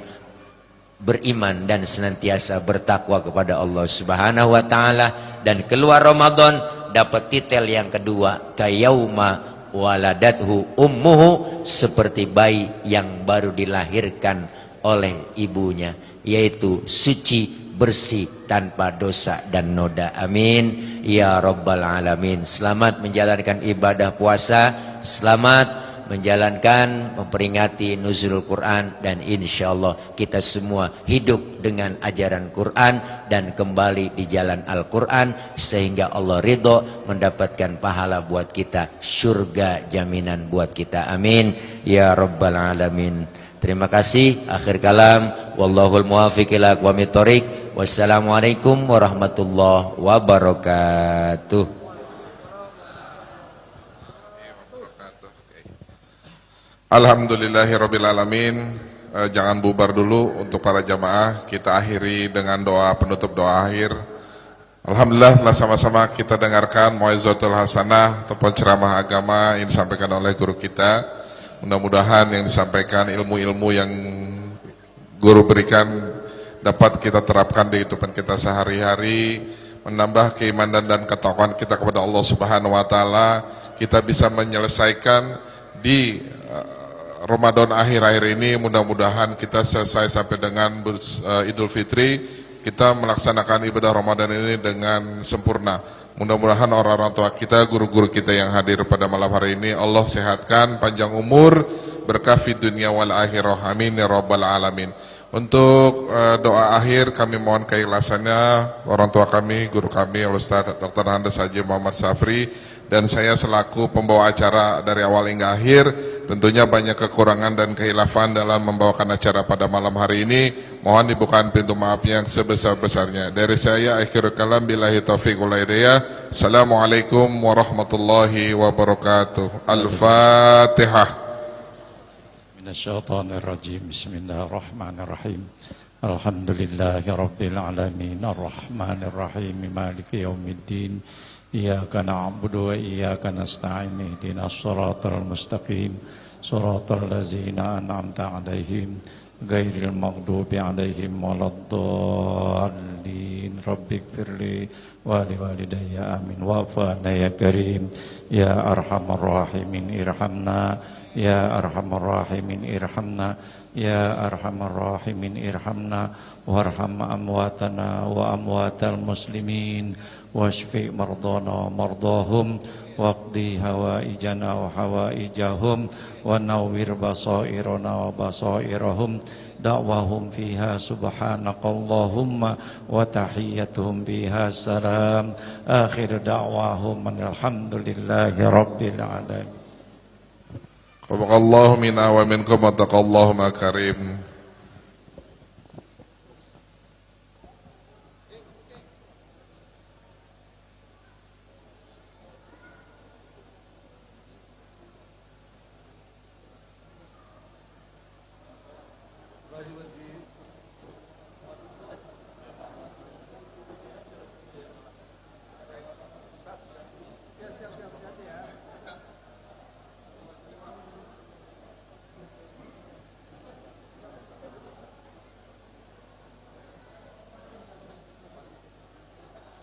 beriman dan senantiasa bertakwa kepada Allah Subhanahu wa taala. Dan keluar Ramadan dapat titel yang kedua, kayauma waladathu ummuhu, seperti bayi yang baru dilahirkan oleh ibunya, yaitu suci, bersih, tanpa dosa dan noda. Amin ya rabbal alamin. Selamat menjalankan ibadah puasa, selamat menjalankan, memperingati nuzulul Quran, dan insyaallah kita semua hidup dengan ajaran Quran dan kembali di jalan Al-Quran, sehingga Allah ridho, mendapatkan pahala buat kita, surga jaminan buat kita. Amin ya rabbal alamin. Terima kasih. Akhir kalam, wallahul muwaffiq ila aqwamit thoriq. Wassalamualaikum warahmatullahi wabarakatuh. Alhamdulillahirabbil alamin. Jangan bubar dulu untuk para jamaah. Kita akhiri dengan doa penutup, doa akhir. Alhamdulillah, telah sama-sama kita dengarkan Mau'izatul Hasanah ataupun ceramah agama yang disampaikan oleh guru kita. Mudah-mudahan yang disampaikan, ilmu-ilmu yang guru berikan dapat kita terapkan di kehidupan kita sehari-hari, menambah keimanan dan ketakwaan kita kepada Allah Subhanahu wa taala. Kita bisa menyelesaikan di Ramadan akhir-akhir ini, mudah-mudahan kita selesai sampai dengan Idul Fitri, kita melaksanakan ibadah Ramadan ini dengan sempurna. Mudah-mudahan orang-orang tua kita, guru-guru kita yang hadir pada malam hari ini, Allah sehatkan, panjang umur, berkah fid dunya wal akhirah. Amin ya rabbal alamin. Untuk doa akhir kami mohon keikhlasannya orang tua kami, guru kami Ustaz Dr. Handes Haji Muhammad Safri, dan saya selaku pembawa acara dari awal hingga akhir. Tentunya banyak kekurangan dan kehilafan dalam membawakan acara pada malam hari ini. Mohon dibukakan pintu maaf yang sebesar-besarnya. Dari saya akhir kalam, billahi taufiq wal hidayah. Assalamualaikum warahmatullahi wabarakatuh. Al-Fatihah. الشيطان الرجيم بسم الله الرحمن الرحيم الحمد لله رب العالمين الرحمن الرحيم مالك يوم الدين إياك نعبد وإياك نستعين اهدنا الصراط المستقيم صراط الذين أنعمت عليهم غير المغضوب عليهم ولا الضالين رب اغفر لي ولوالدي آمين وعافنا يا كريم يا أرحم الراحمين ارحمنا يا أرحم الراحمين ارحمنا يا أرحم الراحمين ارحمنا وارحم أمواتنا وأموات المسلمين واشف مرضانا ومرضاهم واقضي هوائجنا وحوائجهم ونور بصائرنا وبصائرهم دعواهم فيها سبحانك اللهم وتحيتهم فيها السلام آخر دعواهم من الحمد لله رب العالمين. Qabalallahu minna wa minkum wa taqallahu ma karim.